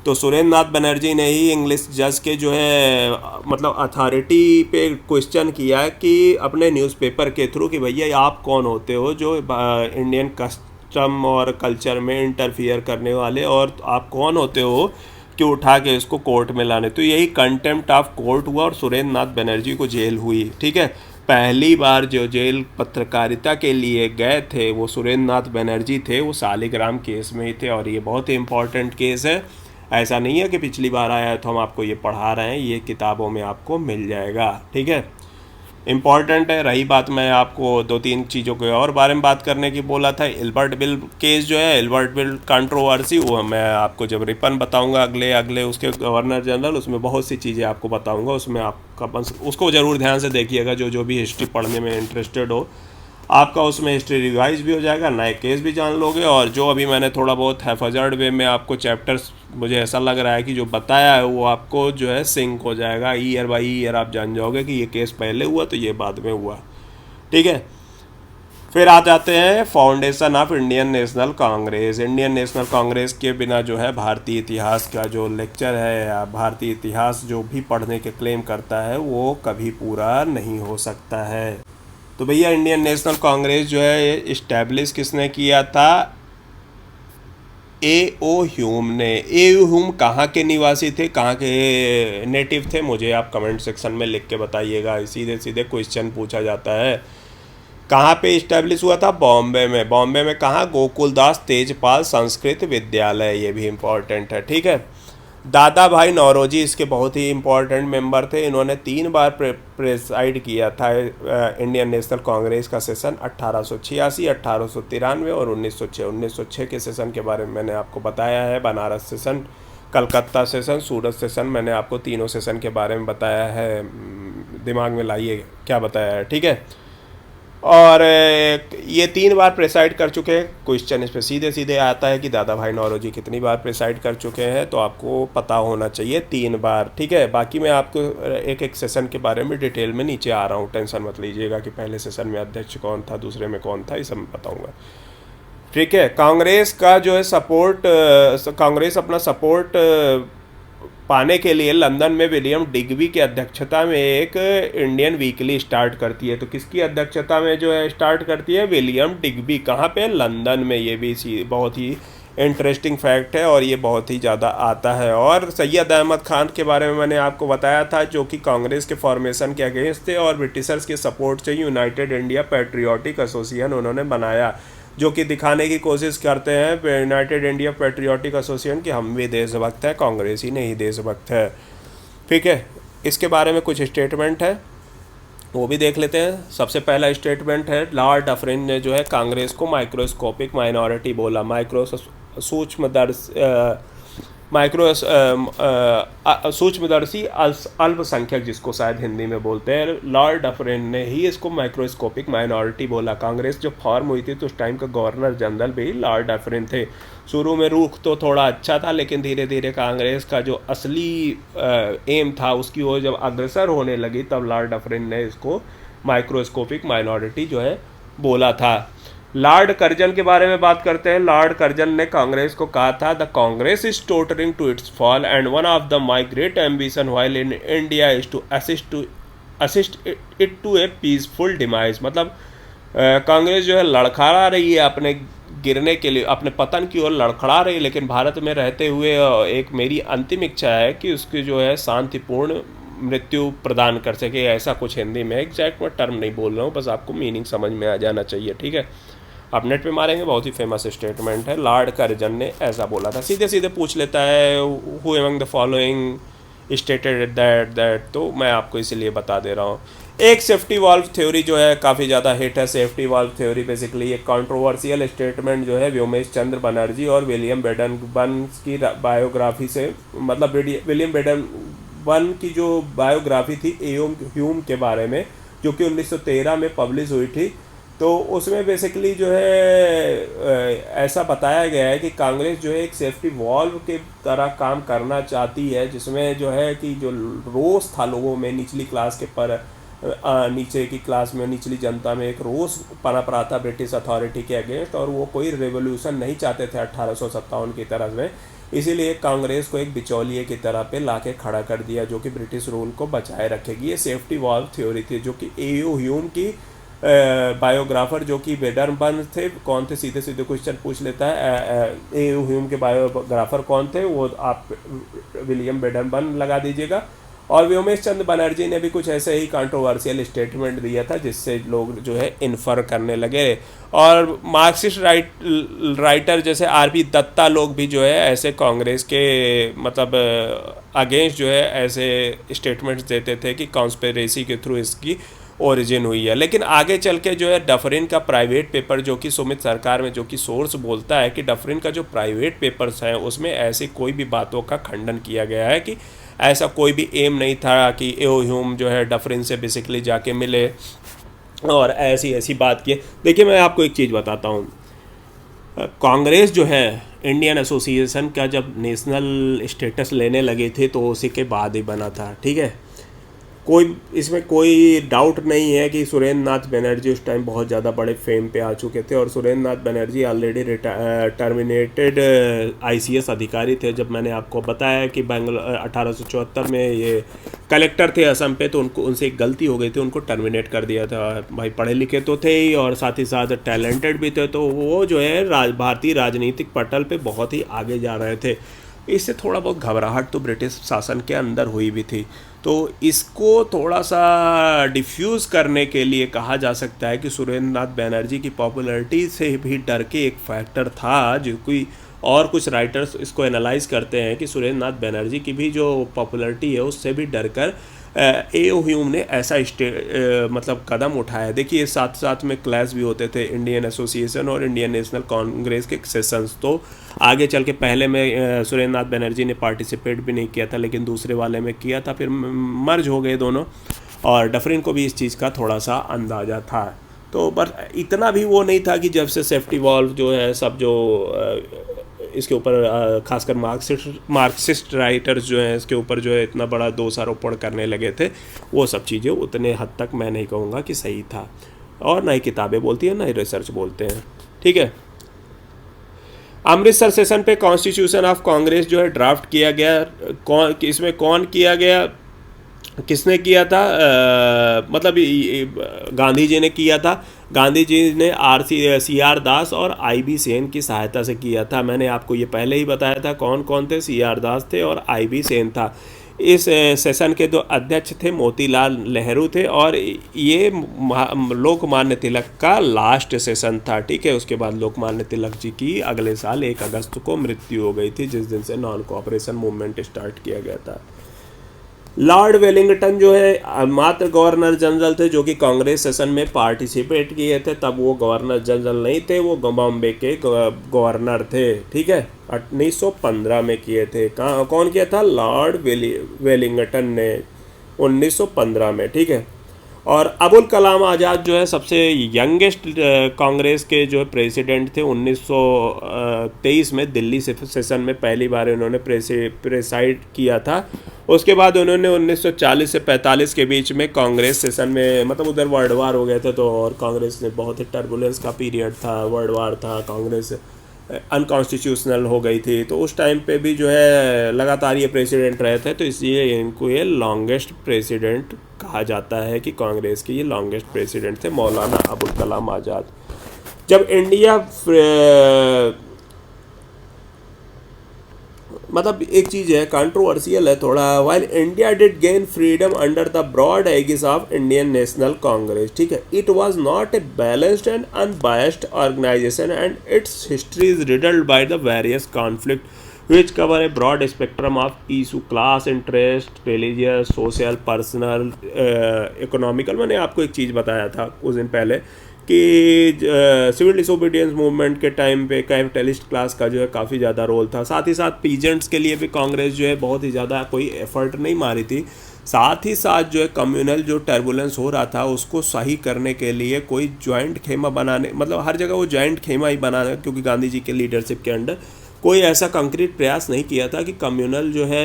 तो सुरेंद्र नाथ बनर्जी ने ही इंग्लिश जज के जो है मतलब अथॉरिटी पे क्वेश्चन किया कि अपने न्यूज़पेपर के थ्रू कि भैया आप कौन होते हो जो इंडियन कस्टम और कल्चर में इंटरफियर करने वाले, और आप कौन होते हो कि उठा के इसको कोर्ट में लाने। तो यही कंटेम्प्ट ऑफ कोर्ट हुआ और सुरेंद्र नाथ बनर्जी को जेल हुई। ठीक है, पहली बार जो जेल पत्रकारिता के लिए गए थे वो सुरेंद्र नाथ बनर्जी थे, वो सालिग्राम केस में ही थे। और ये बहुत ही इम्पॉर्टेंट केस है, ऐसा नहीं है कि पिछली बार आया है तो हम आपको ये पढ़ा रहे हैं, ये किताबों में आपको मिल जाएगा। ठीक है, इम्पॉर्टेंट है। रही बात, मैं आपको 2-3 चीज़ों के और बारे में बात करने की बोला था। एल्बर्ट बिल केस जो है, एल्बर्ट बिल कंट्रोवर्सी, वो मैं आपको जब रिपन बताऊंगा अगले उसके गवर्नर जनरल, उसमें बहुत सी चीज़ें आपको बताऊंगा, उसमें आपका उसको ज़रूर ध्यान से देखिएगा। जो भी हिस्ट्री पढ़ने में इंटरेस्टेड हो, आपका उसमें हिस्ट्री रिवाइज भी हो जाएगा, नए केस भी जान लोगे। और जो अभी मैंने थोड़ा बहुत हैफर्ड वे में आपको चैप्टर्स, मुझे ऐसा लग रहा है कि जो बताया है वो आपको जो है सिंक हो जाएगा, ईयर बाई ईयर आप जान जाओगे कि ये केस पहले हुआ तो ये बाद में हुआ। ठीक है, फिर आ जाते हैं foundation of Indian National Congress. Indian National Congress के बिना जो है भारतीय इतिहास का जो लेक्चर है या भारतीय इतिहास जो भी पढ़ने के क्लेम करता है वो कभी पूरा नहीं हो सकता है। तो भैया इंडियन नेशनल कांग्रेस जो है इस्टेब्लिश किसने किया था? A.O. ह्यूम ने। A.O. ह्यूम कहाँ के निवासी थे, कहाँ के नेटिव थे, मुझे आप कमेंट सेक्शन में लिख के बताइएगा। सीधे सीधे क्वेश्चन पूछा जाता है। कहाँ पे इस्टेब्लिश हुआ था? बॉम्बे में। बॉम्बे में कहाँ? गोकुलदास तेजपाल संस्कृत विद्यालय, ये भी इम्पॉर्टेंट है। ठीक है, दादा भाई नौरोजी इसके बहुत ही इम्पोर्टेंट मेंबर थे। इन्होंने 3 बार प्रेसाइड किया था इंडियन नेशनल कांग्रेस का सेशन, 1886, 1893 और 1906। 1906 के सेशन के बारे में मैंने आपको बताया है, बनारस सेशन, कलकत्ता सेशन, सूरत सेशन, मैंने आपको तीनों सेशन के बारे में बताया है। दिमाग में लाइए क्या बताया है। ठीक है, और ये 3 बार प्रेसाइड कर चुके हैं। क्वेश्चन इस पर सीधे सीधे आता है कि दादा भाई नौरोजी कितनी बार प्रेसाइड कर चुके हैं, तो आपको पता होना चाहिए 3 बार। ठीक है, बाकी मैं आपको एक एक सेशन के बारे में डिटेल में नीचे आ रहा हूँ, टेंशन मत लीजिएगा कि पहले सेशन में अध्यक्ष कौन था, दूसरे में कौन था, ये सब बताऊँगा। ठीक है, कांग्रेस का जो है सपोर्ट, कांग्रेस अपना सपोर्ट पाने के लिए लंदन में विलियम डिग्बी की अध्यक्षता में एक इंडियन वीकली स्टार्ट करती है। तो किसकी अध्यक्षता में जो है स्टार्ट करती है? William Digby. कहाँ पे? लंदन में। ये भी बहुत ही इंटरेस्टिंग फैक्ट है और ये बहुत ही ज़्यादा आता है। और सैयद अहमद खान के बारे में मैंने आपको बताया था, जो कि कांग्रेस के फॉर्मेशन के अगेंस्ट थे और ब्रिटिशर्स के सपोर्ट से यूनाइटेड इंडिया पैट्रियोटिक एसोसिएशन उन्होंने बनाया, जो कि दिखाने की कोशिश करते हैं यूनाइटेड इंडिया पैट्रियोटिक एसोसिएशन कि हम भी देशभक्त हैं, कांग्रेस ही नहीं देशभक्त है। ठीक है, इसके बारे में कुछ स्टेटमेंट है, वो भी देख लेते हैं। सबसे पहला स्टेटमेंट है, लॉर्ड डफरिन ने जो है कांग्रेस को माइक्रोस्कोपिक माइनॉरिटी बोला। सूक्ष्मदर्शी अल्पसंख्यक, जिसको शायद हिंदी में बोलते हैं, लॉर्ड डफरिन ने ही इसको माइक्रोस्कोपिक माइनॉरिटी बोला। कांग्रेस जो फॉर्म हुई थी तो उस टाइम का गवर्नर जनरल भी लॉर्ड डफरिन थे। शुरू में रुख तो थोड़ा अच्छा था, लेकिन धीरे धीरे कांग्रेस का जो असली एम था उसकी ओर जब अग्रसर होने लगी, तब लॉर्ड डफरिन ने इसको माइक्रोस्कोपिक माइनॉरिटी जो है बोला था। लॉर्ड कर्जन के बारे में बात करते हैं। लॉर्ड कर्जन ने कांग्रेस को कहा था, the Congress is tottering to its fall and one of the my great ambition while in India is to assist it to a peaceful demise. मतलब कांग्रेस जो है लड़खड़ा रही है अपने गिरने के लिए, अपने पतन की ओर लड़खड़ा रही है, लेकिन भारत में रहते हुए एक मेरी अंतिम इच्छा है कि उसकी जो है शांतिपूर्ण मृत्यु प्रदान कर सके। ऐसा कुछ हिंदी में, एग्जैक्ट मैं टर्म नहीं बोल रहा हूँ, बस आपको मीनिंग समझ में आ जाना चाहिए। ठीक है, आप नेट पे मारेंगे, बहुत ही फेमस स्टेटमेंट है। लॉर्ड कर्जन ने ऐसा बोला था। सीधे सीधे पूछ लेता है, who among the following stated that, तो मैं आपको इसीलिए बता दे रहा हूँ। एक सेफ्टी वाल्व थ्योरी जो है काफ़ी ज़्यादा हिट है। सेफ्टी वाल्व थ्योरी बेसिकली एक कंट्रोवर्शियल स्टेटमेंट जो है व्योमेश चंद्र बनर्जी और विलियम बेडनबर्न की बायोग्राफी से, मतलब विलियम बेडनबर्न की जो बायोग्राफी थी एओ ह्यूम के बारे में, जो कि 1913 में पब्लिश हुई थी, तो उसमें बेसिकली जो है ऐसा बताया गया है कि कांग्रेस जो है एक सेफ्टी वॉल्व के तरह काम करना चाहती है, जिसमें जो है कि जो रोष था लोगों में, निचली क्लास के पर नीचे की क्लास में, निचली जनता में एक रोष पनप रहा था ब्रिटिश अथॉरिटी के अगेंस्ट, और वो कोई रेवोल्यूशन नहीं चाहते थे 1857 की तरह में। इसीलिए कांग्रेस को एक बिचौलिए की तरह पे लाके खड़ा कर दिया, जो कि ब्रिटिश रूल को बचाए रखेगी। ये सेफ्टी वॉल्व थ्योरी थी, जो कि एओ ह्यूम की बायोग्राफर जो कि बेडनबर्न थे। कौन थे? सीधे सीधे क्वेश्चन पूछ लेता है, एओ ह्यूम के बायोग्राफर कौन थे? वो आप विलियम बेडनबर्न लगा दीजिएगा। और व्योमेश चंद्र बनर्जी ने भी कुछ ऐसे ही कंट्रोवर्शियल स्टेटमेंट दिया था, जिससे लोग जो है इन्फर करने लगे। और मार्क्सिस्ट राइटर जैसे आरपी दत्ता लोग भी जो है ऐसे कांग्रेस के मतलब अगेंस्ट जो है ऐसे स्टेटमेंट्स देते थे कि कॉन्स्पिरेसी के थ्रू इसकी ओरिजिन हुई है। लेकिन आगे चल के जो है डफरिन का प्राइवेट पेपर, जो कि सुमित सरकार में जो कि सोर्स बोलता है कि डफरिन का जो प्राइवेट पेपर्स हैं उसमें ऐसी कोई भी बातों का खंडन किया गया है कि ऐसा कोई भी एम नहीं था कि एओ ह्यूम जो है डफरिन से बेसिकली जाके मिले और ऐसी बात की। देखिए, मैं आपको एक चीज़ बताता हूँ। कांग्रेस जो है इंडियन एसोसिएशन का जब नेशनल स्टेटस लेने लगे थे तो उसी के बाद ही बना था। ठीक है, इसमें कोई डाउट नहीं है कि सुरेंद्र नाथ बनर्जी उस टाइम बहुत ज़्यादा बड़े फेम पे आ चुके थे, और Surendra Nath Banerjee already terminated ICS अधिकारी थे। जब मैंने आपको बताया कि 1874 में ये कलेक्टर थे असम पे, तो उनसे एक गलती हो गई थी, उनको टर्मिनेट कर दिया था। भाई पढ़े लिखे तो थे ही और साथ ही साथ टैलेंटेड भी थे, तो वो जो है भारतीय राजनीतिक पटल पे बहुत ही आगे जा रहे थे। इससे थोड़ा बहुत घबराहट तो ब्रिटिश शासन के अंदर हुई भी थी। तो इसको थोड़ा सा डिफ्यूज़ करने के लिए कहा जा सकता है कि सुरेंद्र नाथ बनर्जी की पॉपुलैरिटी से भी डर के एक फैक्टर था, जो कोई और कुछ राइटर्स इसको एनालाइज करते हैं कि सुरेंद्र नाथ बनर्जी की भी जो पॉपुलैरिटी है उससे भी डर कर एओ ह्यूम ने ऐसा मतलब कदम उठाया। देखिए, साथ साथ में क्लैश भी होते थे इंडियन एसोसिएशन और इंडियन नेशनल कांग्रेस के सेशंस। तो आगे चल के पहले में सुरेंद्र नाथ बनर्जी ने पार्टिसिपेट भी नहीं किया था, लेकिन दूसरे वाले में किया था, फिर मर्ज हो गए दोनों, और डफरिन को भी इस चीज़ का थोड़ा सा अंदाज़ा था। तो बस इतना भी वो नहीं था कि जब से सेफ्टी वॉल्व जो है सब जो इसके ऊपर खासकर मार्क्सिस्ट राइटर्स जो हैं इसके ऊपर जो है इतना बड़ा दोषारोपण करने लगे थे, वो सब चीज़ें उतने हद तक मैं नहीं कहूँगा कि सही था, और ना ही किताबें बोलती हैं ना ही रिसर्च बोलते हैं। ठीक है, अमृतसर सेशन पे कॉन्स्टिट्यूशन ऑफ कांग्रेस जो है ड्राफ्ट किया गया। इसमें कौन किया गया, किसने किया था? मतलब गांधी जी ने किया था। गांधी जी ने CR दास और IB सेन की सहायता से किया था। मैंने आपको ये पहले ही बताया था कौन कौन थे। CR दास थे और IB सेन था। इस सेशन के दो अध्यक्ष थे, मोतीलाल नेहरू थे, और ये लोकमान्य तिलक का लास्ट सेशन था। ठीक है, उसके बाद लोकमान्य तिलक जी की अगले साल 1 अगस्त को मृत्यु हो गई थी, जिस दिन से नॉन कोऑपरेशन मूवमेंट स्टार्ट किया गया था। लॉर्ड वेलिंगटन जो है मात्र गवर्नर जनरल थे, जो कि कांग्रेस सेशन में पार्टिसिपेट किए थे। तब वो गवर्नर जनरल नहीं थे, वो बॉम्बे के गवर्नर थे। ठीक है, 1915 में किए थे। कौन किया था? लॉर्ड वेलिंगटन ने 1915 में। ठीक है, और अबुल कलाम आज़ाद जो है सबसे यंगेस्ट कांग्रेस के जो है प्रेसिडेंट थे। 1923 में दिल्ली सेशन में पहली बार इन्होंने प्रेसाइड किया था। उसके बाद उन्होंने 1940 से 45 के बीच में कांग्रेस सेशन में, मतलब उधर वर्ल्ड वार हो गया था, तो और कांग्रेस ने बहुत ही टर्बुलेंस का पीरियड था, वर्ल्ड वार था, कांग्रेस अनकॉन्स्टिट्यूशनल हो गई थी। तो उस टाइम पे भी जो है लगातार ये प्रेसिडेंट रहे थे, तो इसलिए इनको ये लॉन्गेस्ट प्रेसिडेंट कहा जाता है कि कांग्रेस के ये लॉन्गेस्ट प्रेसिडेंट थे, मौलाना अबुल कलाम आज़ाद। जब इंडिया मतलब एक चीज़ है, कंट्रोवर्शियल है थोड़ा। While India did gain freedom under the broad aegis of Indian National Congress, ठीक है, it was not a balanced and unbiased organization and its history is riddled by the various conflict which cover a broad spectrum of issue, class interest, religious, social, personal, economical. मैंने आपको एक चीज़ बताया था कुछ दिन पहले कि सिविल डिसोबीडियंस मूवमेंट के टाइम पे कैपिटलिस्ट क्लास का जो है काफ़ी ज़्यादा रोल था। साथ ही साथ पीजेंट्स के लिए भी कांग्रेस जो है बहुत ही ज़्यादा कोई एफर्ट नहीं मारी थी। साथ ही साथ जो है कम्युनल जो टर्बुलेंस हो रहा था उसको सही करने के लिए कोई जॉइंट खेमा बनाने, मतलब हर जगह वो जॉइंट खेमा ही बनाना, क्योंकि गांधी जी के लीडरशिप के अंडर कोई ऐसा कंक्रीट प्रयास नहीं किया था कि कम्युनल जो है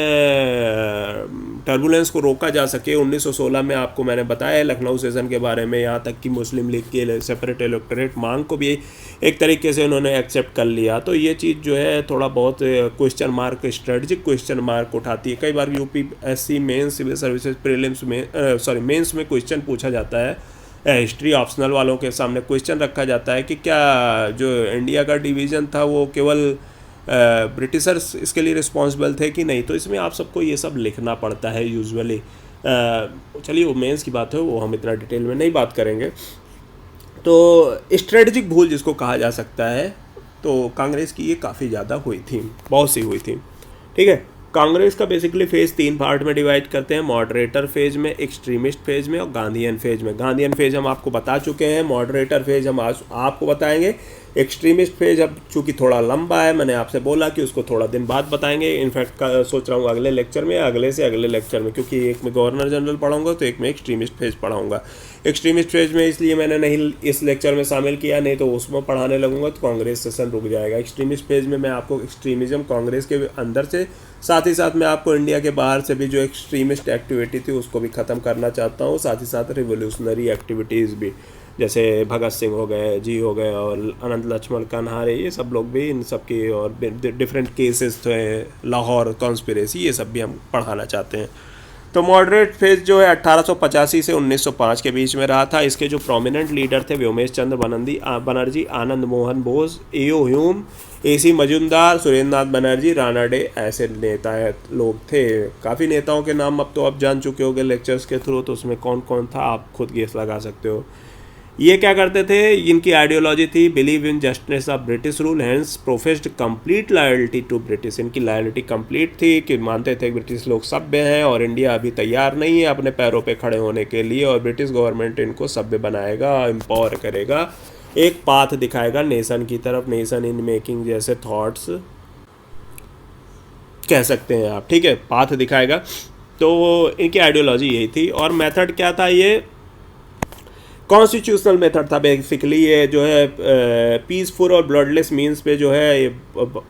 टर्बुलेंस को रोका जा सके। 1916 में आपको मैंने बताया है लखनऊ सेशन के बारे में, यहाँ तक कि मुस्लिम लीग के सेपरेट इलेक्टोरेट मांग को भी एक तरीके से उन्होंने एक्सेप्ट कर लिया। तो ये चीज़ जो है थोड़ा बहुत question mark, strategic question mark उठाती है। कई बार UPSC mains, civil services prelims में मेंस में क्वेश्चन पूछा जाता है। हिस्ट्री ऑप्शनल वालों के सामने क्वेश्चन रखा जाता है कि क्या जो इंडिया का डिवीज़न था वो केवल ब्रिटिशर्स इसके लिए रिस्पॉन्सिबल थे कि नहीं। तो इसमें आप सबको ये सब लिखना पड़ता है यूजुअली। चलिए वो मेंस की बात है, वो हम इतना डिटेल में नहीं बात करेंगे। तो स्ट्रेटजिक भूल जिसको कहा जा सकता है, तो कांग्रेस की ये काफ़ी ज़्यादा हुई थी, बहुत सी हुई थी। ठीक है, कांग्रेस का बेसिकली फेज़ 3 पार्ट में डिवाइड करते हैं, मॉडरेटर फेज में, एक्सट्रीमिस्ट फेज में और गांधीयन फेज में। गांधीयन फेज हम आपको बता चुके हैं, मॉडरेटर फेज हम आज आपको बताएंगे। एक्सट्रीमिस्ट फेज अब चूँकि थोड़ा लंबा है, मैंने आपसे बोला कि उसको थोड़ा दिन बाद बताएंगे। इनफैक्ट सोच रहा हूँ अगले लेक्चर में, अगले से अगले लेक्चर में, क्योंकि एक में गवर्नर जनरल पढ़ाऊँगा तो एक में एक्सट्रीमिस्ट फेज पढ़ाऊँगा। एक्सट्रीमिस्ट फेज में इसलिए मैंने नहीं इस लेक्चर में शामिल किया, नहीं तो उसमें पढ़ाने लगूंगा तो कांग्रेस सेशन रुक जाएगा। एक्सट्रीमिस्ट फेज में मैं आपको एक्सट्रीमिज्म कांग्रेस के अंदर से, साथ ही साथ मैं आपको इंडिया के बाहर से भी जो एक्सट्रीमिस्ट एक्टिविटी थी उसको भी ख़त्म करना चाहता हूँ। साथ ही साथ रिवोल्यूशनरी एक्टिविटीज़ भी, जैसे भगत सिंह हो गए, जी हो गए, और अनंत लक्ष्मण कन्हारे, ये सब लोग भी, इन सब की और डिफरेंट केसेस थे, लाहौर कॉन्स्पिरेसी, ये सब भी हम पढ़ाना चाहते हैं। तो मॉडरेट फेज जो है 1885 से 1905 के बीच में रहा था। इसके जो प्रोमिनेंट लीडर थे Vyomesh Chandra Banerjee, Anand Mohan Bose, A.O. Hume, AC Majumdar, Surendra Nath Banerjee, Ranade, ऐसे नेता लोग थे। काफ़ी नेताओं के नाम अब तो आप जान चुके होंगे लेक्चर्स के थ्रू, तो उसमें कौन कौन था आप खुद गेस लगा सकते हो। ये क्या करते थे, इनकी आइडियोलॉजी थी believe in justice of British rule, hence professed complete loyalty to British. इनकी लॉयल्टी कंप्लीट थी कि मानते थे ब्रिटिश लोग सभ्य हैं और इंडिया अभी तैयार नहीं है अपने पैरों पे खड़े होने के लिए, और ब्रिटिश गवर्नमेंट इनको सभ्य बनाएगा, एम्पावर करेगा, एक पाथ दिखाएगा नेशन की तरफ, नेशन इन मेकिंग जैसे थॉट्स कह सकते हैं आप। ठीक है, पाथ दिखाएगा। तो इनकी आइडियोलॉजी यही थी। और मेथड क्या था, ये कॉन्स्टिट्यूशनल मेथड था बेसिकली, ये जो है पीसफुल और ब्लडलेस मीन्स पे जो है ये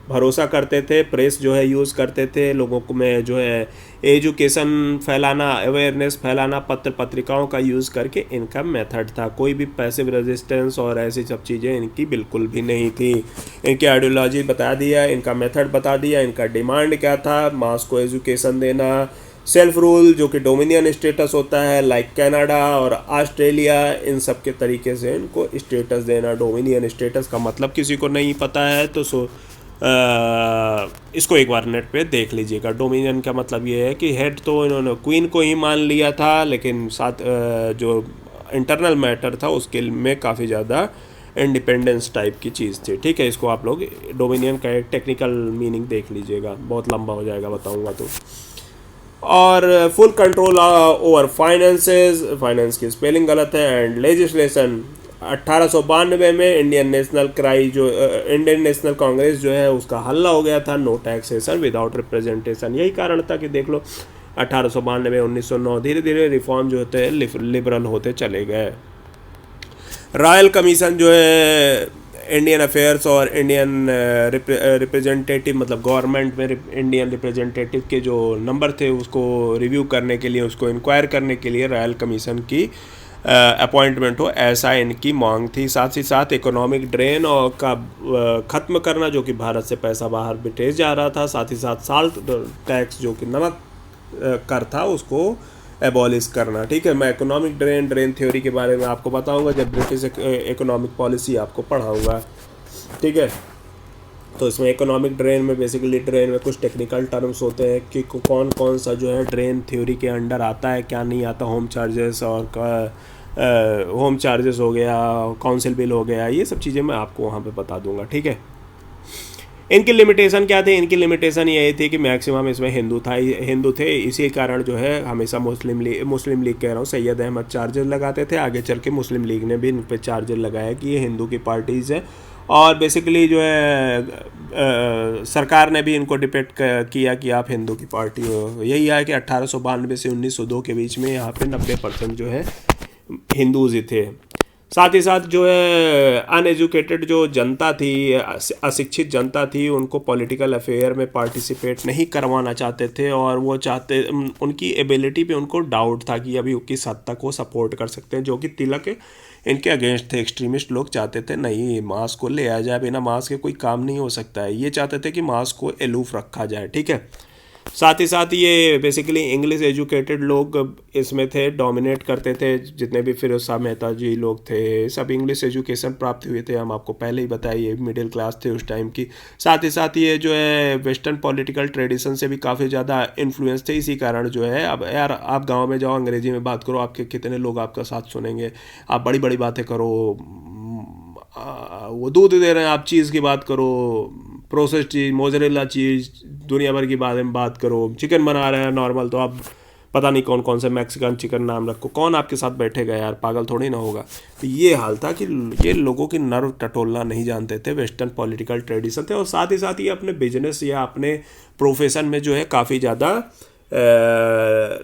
भरोसा करते थे। प्रेस जो है यूज़ करते थे, लोगों को में जो है एजुकेशन फैलाना, अवेयरनेस फैलाना, पत्र पत्रिकाओं का यूज़ करके इनका मेथड था। कोई भी पैसिव रेजिस्टेंस और ऐसी सब चीज़ें इनकी बिल्कुल भी नहीं थी। इनकी आइडियोलॉजी बता दिया, इनका मेथड बता दिया, इनका डिमांड क्या था, मास को एजुकेशन देना, सेल्फ रूल जो कि डोमिनियन स्टेटस होता है लाइक कनाडा और ऑस्ट्रेलिया, इन सब के तरीके से इनको स्टेटस देना। डोमिनियन स्टेटस का मतलब किसी को नहीं पता है तो इसको एक बार नेट पे देख लीजिएगा। डोमिनियन का मतलब ये है कि हेड तो इन्होंने क्वीन को ही मान लिया था, लेकिन साथ जो इंटरनल मैटर था उसके में काफ़ी ज़्यादा इंडिपेंडेंस टाइप की चीज़ थी। ठीक है, इसको आप लोग डोमिनियन का एक टेक्निकल मीनिंग देख लीजिएगा, बहुत लंबा हो जाएगा बताऊँगा तो। और full control over finances, finance की स्पेलिंग गलत है, एंड लेजिस्लेशन। 1892 में इंडियन नेशनल कांग्रेस जो है उसका हल्ला हो गया था, नो टैक्सेशन विदाउट रिप्रेजेंटेशन। यही कारण था कि देख लो 1892 1909 धीरे धीरे रिफॉर्म जो होते हैं लिबरल होते चले गए। रॉयल कमीशन जो है इंडियन अफेयर्स और इंडियन रिप्रेजेंटेटिव मतलब गवर्नमेंट में इंडियन रिप्रेजेंटेटिव के जो नंबर थे उसको रिव्यू करने के लिए, उसको इंक्वायर करने के लिए रॉयल कमीशन की अपॉइंटमेंट हो, ऐसा इनकी मांग थी। साथ ही साथ इकोनॉमिक ड्रेन और का ख़त्म करना, जो कि भारत से पैसा बाहर बिटेज जा रहा था। साथ ही साथ साल्ट टैक्स जो कि नमक कर था उसको एबॉलिश करना। ठीक है, मैं इकोनॉमिक ड्रेन थ्योरी के बारे में आपको बताऊंगा जब ब्रिटिश इकोनॉमिक पॉलिसी आपको पढ़ाऊंगा। ठीक है, तो इसमें इकोनॉमिक ड्रेन में बेसिकली ड्रेन में कुछ टेक्निकल टर्म्स होते हैं कि कौन कौन सा जो है ड्रेन थ्योरी के अंडर आता है, क्या नहीं आता। होम चार्जेस और होम चार्जेस हो गया, काउंसिल बिल हो गया, ये सब चीज़ें मैं आपको वहाँ पे बता दूंगा। ठीक है, इनकी लिमिटेशन क्या थी? इनकी लिमिटेशन ये थी कि मैक्सिमम इसमें हिंदू थे, इसी कारण जो है हमेशा मुस्लिम लीग कह रहा हूँ, सैयद अहमद चार्जेस लगाते थे। आगे चल के मुस्लिम लीग ने भी इन पर चार्जेस लगाया कि ये हिंदू की पार्टीज़ है, और बेसिकली जो है सरकार ने भी इनको डिपेक्ट किया कि आप हिंदू की पार्टी हो। यही है कि 1892 से 1902 के बीच में यहाँ पे 90% जो है हिंदूज ही थे। साथ ही साथ जो है अनएजुकेटेड जो जनता थी, अशिक्षित जनता थी, उनको पॉलिटिकल अफेयर में पार्टिसिपेट नहीं करवाना चाहते थे, और वो उनकी एबिलिटी पे उनको डाउट था कि अभी किस हद तक वो सपोर्ट कर सकते हैं, जो कि तिलक इनके अगेंस्ट थे। एक्सट्रीमिस्ट लोग चाहते थे नहीं, मास को ले आया जाए, बिना मास के कोई काम नहीं हो सकता है। ये चाहते थे कि मास को एलूफ रखा जाए। ठीक है, साथ ही साथ ये बेसिकली इंग्लिश एजुकेटेड लोग इसमें थे, डोमिनेट करते थे। जितने भी फिरोज शाह मेहता जी लोग थे, सब इंग्लिश एजुकेशन प्राप्त हुए थे, हम आपको पहले ही बताइए, मिडिल क्लास थे उस टाइम की। साथ ही साथ ये जो है वेस्टर्न पॉलिटिकल ट्रेडिशन से भी काफ़ी ज़्यादा इन्फ्लुएंस थे। इसी कारण जो है, अब यार आप गाँव में जाओ, अंग्रेजी में बात करो, आपके कितने लोग आपका साथ सुनेंगे। आप बड़ी बड़ी बातें करो, वो दूध दे रहे हैं, आप चीज़ की बात करो, प्रोसेस चीज़, मोजरेला चीज़, दुनिया भर की बारे में बात करो। चिकन बना रहे हैं नॉर्मल, तो आप पता नहीं कौन कौन से मैक्सिकन चिकन नाम रखो, कौन आपके साथ बैठेगा यार, पागल थोड़ी ना होगा। तो ये हाल था कि ये लोगों की नर्व टटोलना नहीं जानते थे, वेस्टर्न पॉलिटिकल ट्रेडिशन थे। और साथ ही साथ ये अपने बिजनेस या अपने प्रोफेशन में जो है काफ़ी ज़्यादा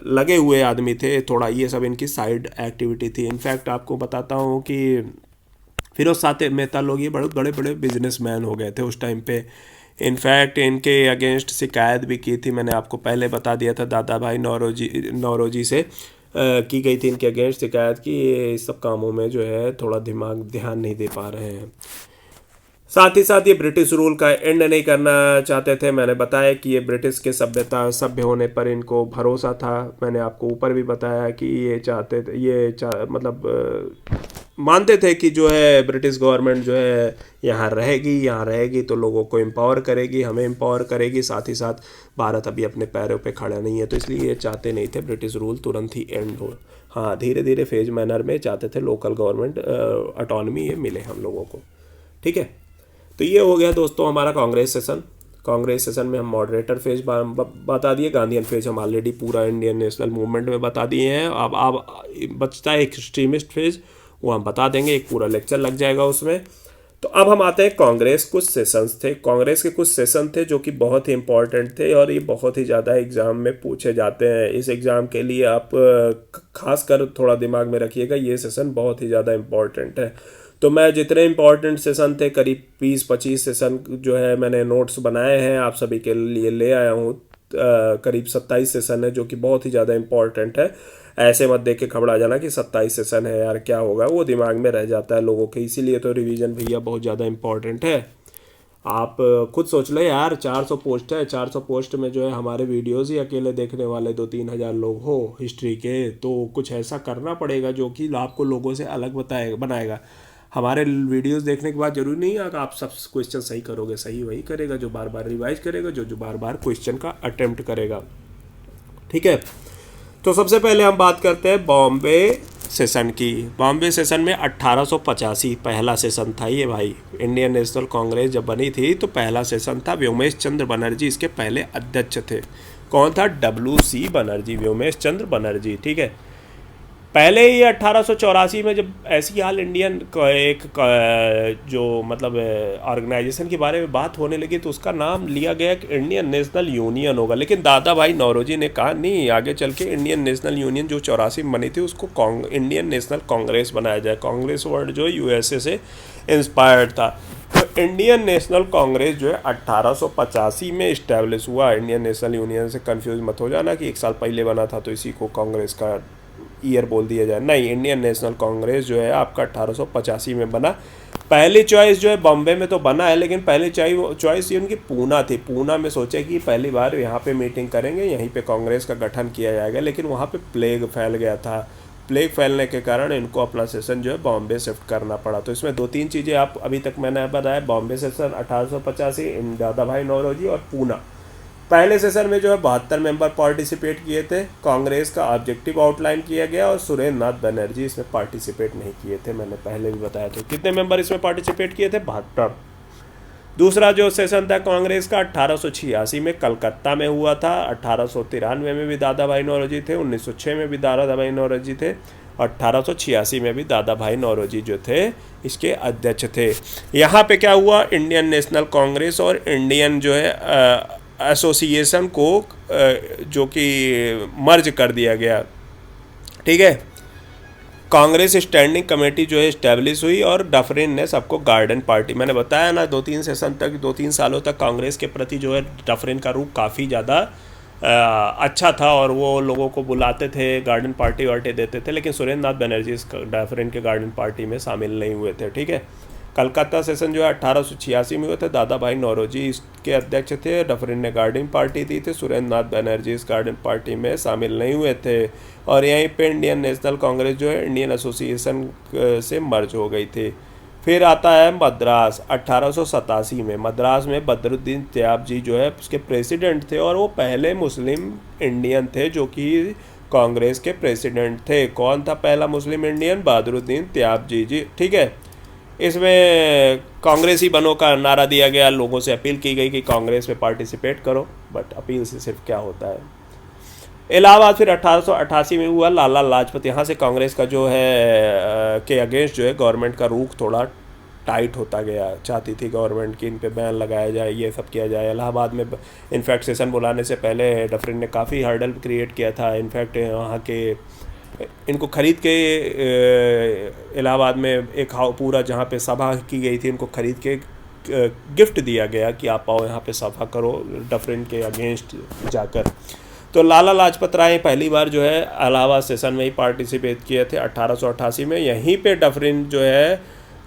लगे हुए आदमी थे। थोड़ा ये सब इनकी साइड एक्टिविटी थी। इनफैक्ट आपको बताता हूँ कि फिरोज शाह मेहता लोग ये बड़े बड़े बिजनेसमैन हो गए थे उस टाइम पे। इनफैक्ट इनके अगेंस्ट शिकायत भी की थी, मैंने आपको पहले बता दिया था, दादा भाई नौरोजी से की गई थी इनके अगेंस्ट शिकायत कि ये इस सब कामों में जो है थोड़ा ध्यान नहीं दे पा रहे हैं। साथ ही साथ ये ब्रिटिश रूल का एंड नहीं करना चाहते थे। मैंने बताया कि ये ब्रिटिश के सभ्य होने पर इनको भरोसा था। मैंने आपको ऊपर भी बताया कि ये चाहते थे, मानते थे कि जो है ब्रिटिश गवर्नमेंट जो है यहाँ रहेगी तो लोगों को एम्पावर करेगी, हमें एम्पावर करेगी। साथ ही साथ भारत अभी अपने पैरों पे खड़ा नहीं है, तो इसलिए ये चाहते नहीं थे ब्रिटिश रूल तुरंत ही एंड हो। हाँ, धीरे धीरे फेज मैनर में चाहते थे लोकल गवर्नमेंट ऑटोनॉमी ये मिले हम लोगों को। ठीक है, तो ये हो गया दोस्तों हमारा कांग्रेस सेशन में हम मॉडरेटर फेज बता दिए, गांधीयन फेज हम ऑलरेडी पूरा इंडियन नेशनल मूवमेंट में बता दिए हैं। अब बचता है एक एक्सट्रीमिस्ट फेज, वो हम बता देंगे, एक पूरा लेक्चर लग जाएगा उसमें। तो अब हम आते हैं कांग्रेस कुछ सेशंस थे, कांग्रेस के कुछ सेशन थे जो कि बहुत ही इंपॉर्टेंट थे और ये बहुत ही ज़्यादा एग्ज़ाम में पूछे जाते हैं। इस एग्ज़ाम के लिए आप खास कर थोड़ा दिमाग में रखिएगा, ये सेशन बहुत ही ज़्यादा इंपॉर्टेंट है। तो मैं जितने इंपॉर्टेंट सेशन थे करीब 20-25 सेशन जो है मैंने नोट्स बनाए हैं आप सभी के लिए ले आया हूँ। करीब 27 सेशन है जो कि बहुत ही ज़्यादा इंपॉर्टेंट है। ऐसे मत देख के घबरा जाना कि 27 सेशन है यार क्या होगा, वो दिमाग में रह जाता है लोगों के, इसीलिए तो रिवीजन भैया बहुत ज़्यादा इंपॉर्टेंट है। आप खुद सोच लो यार, 400 पोस्ट है, 400 पोस्ट में जो है हमारे वीडियोस ही अकेले देखने वाले 2-3 हज़ार लोग हो हिस्ट्री के, तो कुछ ऐसा करना पड़ेगा जो कि आपको लोगों से अलग बनाएगा। हमारे वीडियोस देखने के बाद जरूरी नहीं है कि आप सब क्वेश्चन सही करोगे, सही वही करेगा जो बार बार रिवाइज करेगा, जो बार बार क्वेश्चन का अटेम्प्ट करेगा। ठीक है, तो सबसे पहले हम बात करते हैं बॉम्बे सेशन की। बॉम्बे सेशन में 1885 पहला सेशन था ये भाई। इंडियन नेशनल कांग्रेस जब बनी थी तो पहला सेशन था। व्योमेश चंद्र बनर्जी इसके पहले अध्यक्ष थे। कौन था? WC बनर्जी, व्योमेश चंद्र बनर्जी। ठीक है, पहले ही 1884 में जब ऐसी हाल इंडियन जो मतलब ऑर्गेनाइजेशन के बारे में बात होने लगी तो उसका नाम लिया गया कि इंडियन नेशनल यूनियन होगा। लेकिन दादा भाई नौरोजी ने कहा नहीं, आगे चल के इंडियन नेशनल यूनियन जो 84 में बनी थी उसको इंडियन नेशनल कांग्रेस बनाया जाए। कांग्रेस वर्ड जो USA से इंस्पायर्ड था। तो इंडियन नेशनल कांग्रेस जो है 1885 में इस्टेब्लिश हुआ। इंडियन नेशनल यूनियन से कंफ्यूज मत हो जाना कि 1 साल पहले बना था तो इसी को कांग्रेस का ईयर बोल दिया जाए, नहीं। इंडियन नेशनल कांग्रेस जो है आपका 1885 में बना। पहली चॉइस जो है बॉम्बे में तो बना है, लेकिन पहली चॉइस ये उनकी पूना थी। पूना में सोचे कि पहली बार यहाँ पे मीटिंग करेंगे, यहीं पे कांग्रेस का गठन किया जाएगा, लेकिन वहाँ पे प्लेग फैल गया था। प्लेग फैलने के कारण इनको अपना सेशन जो है बॉम्बे शिफ्ट करना पड़ा। तो इसमें 2-3 चीज़ें आप अभी तक मैंने बताया। बॉम्बे सेशन 1885, दादा भाई नौरोजी और पूना। पहले सेशन में जो है 72 मेंबर पार्टिसिपेट किए थे। कांग्रेस का ऑब्जेक्टिव आउटलाइन किया गया और सुरेंद्र नाथ बनर्जी इसमें पार्टिसिपेट नहीं किए थे, मैंने पहले भी बताया था। कितने मेंबर इसमें पार्टिसिपेट किए थे? 72। दूसरा जो सेशन था कांग्रेस का 1886 में कलकत्ता में हुआ था। 1893 में भी दादा भाई नौरोजी थे, 1906 में भी दादा भाई नौरोजी थे, 1886 में भी दादा भाई नौरोजी जो थे इसके अध्यक्ष थे। यहाँ पे क्या हुआ, इंडियन नेशनल कांग्रेस और इंडियन जो है एसोसिएशन को जो कि मर्ज कर दिया गया। ठीक है, कांग्रेस स्टैंडिंग कमेटी जो है इस्टेब्लिश हुई और डफरिन ने सबको गार्डन पार्टी, मैंने बताया ना 2-3 सेशन तक 2-3 सालों तक कांग्रेस के प्रति जो है डफरिन का रूप काफ़ी ज़्यादा अच्छा था और वो लोगों को बुलाते थे, गार्डन पार्टी वार्टी देते थे। लेकिन सुरेंद्र नाथ बनर्जी इस डफरिन के गार्डन पार्टी में शामिल नहीं हुए थे। ठीक है, कलकत्ता सेशन जो है 1886 में हुए थे। दादा भाई नौरोजी इसके अध्यक्ष थे। डफरिन ने गार्डन पार्टी दी थी। सुरेंद्र नाथ बनर्जी इस गार्डन पार्टी में शामिल नहीं हुए थे। और यहीं पे इंडियन नेशनल कांग्रेस जो है इंडियन एसोसिएशन से मर्ज हो गई थी। फिर आता है मद्रास 1887 में। मद्रास में बदरुद्दीन त्याबजी जो है उसके प्रेसिडेंट थे और वो पहले मुस्लिम इंडियन थे जो कि कांग्रेस के प्रेसिडेंट थे। कौन था पहला मुस्लिम इंडियन? बदरुद्दीन त्याबजी जी। ठीक है, इसमें कांग्रेस ही बनो का नारा दिया गया। लोगों से अपील की गई कि कांग्रेस में पार्टिसिपेट करो, बट अपील से सिर्फ क्या होता है। इलाहाबाद फिर 1888 में हुआ। लाला लाजपत, यहाँ से कांग्रेस का जो है के अगेंस्ट जो है गवर्नमेंट का रुख थोड़ा टाइट होता गया। चाहती थी गवर्नमेंट की इन पे बैन लगाया जाए, ये सब किया जाए। इलाहाबाद में इनफैक्ट सेशन बुलाने से पहले डफरिन ने काफ़ी हर्डल क्रिएट किया था। इनफैक्ट वहाँ के इनको खरीद के इलाहाबाद में एक पूरा जहाँ पे सभा की गई थी इनको खरीद के गिफ्ट दिया गया कि आप आओ यहाँ पे सभा करो डफरिन के अगेंस्ट जाकर। तो लाला लाजपत राय पहली बार जो है इलाहाबाद सेशन में ही पार्टिसिपेट किए थे 1888 में। यहीं पे डफरिन जो है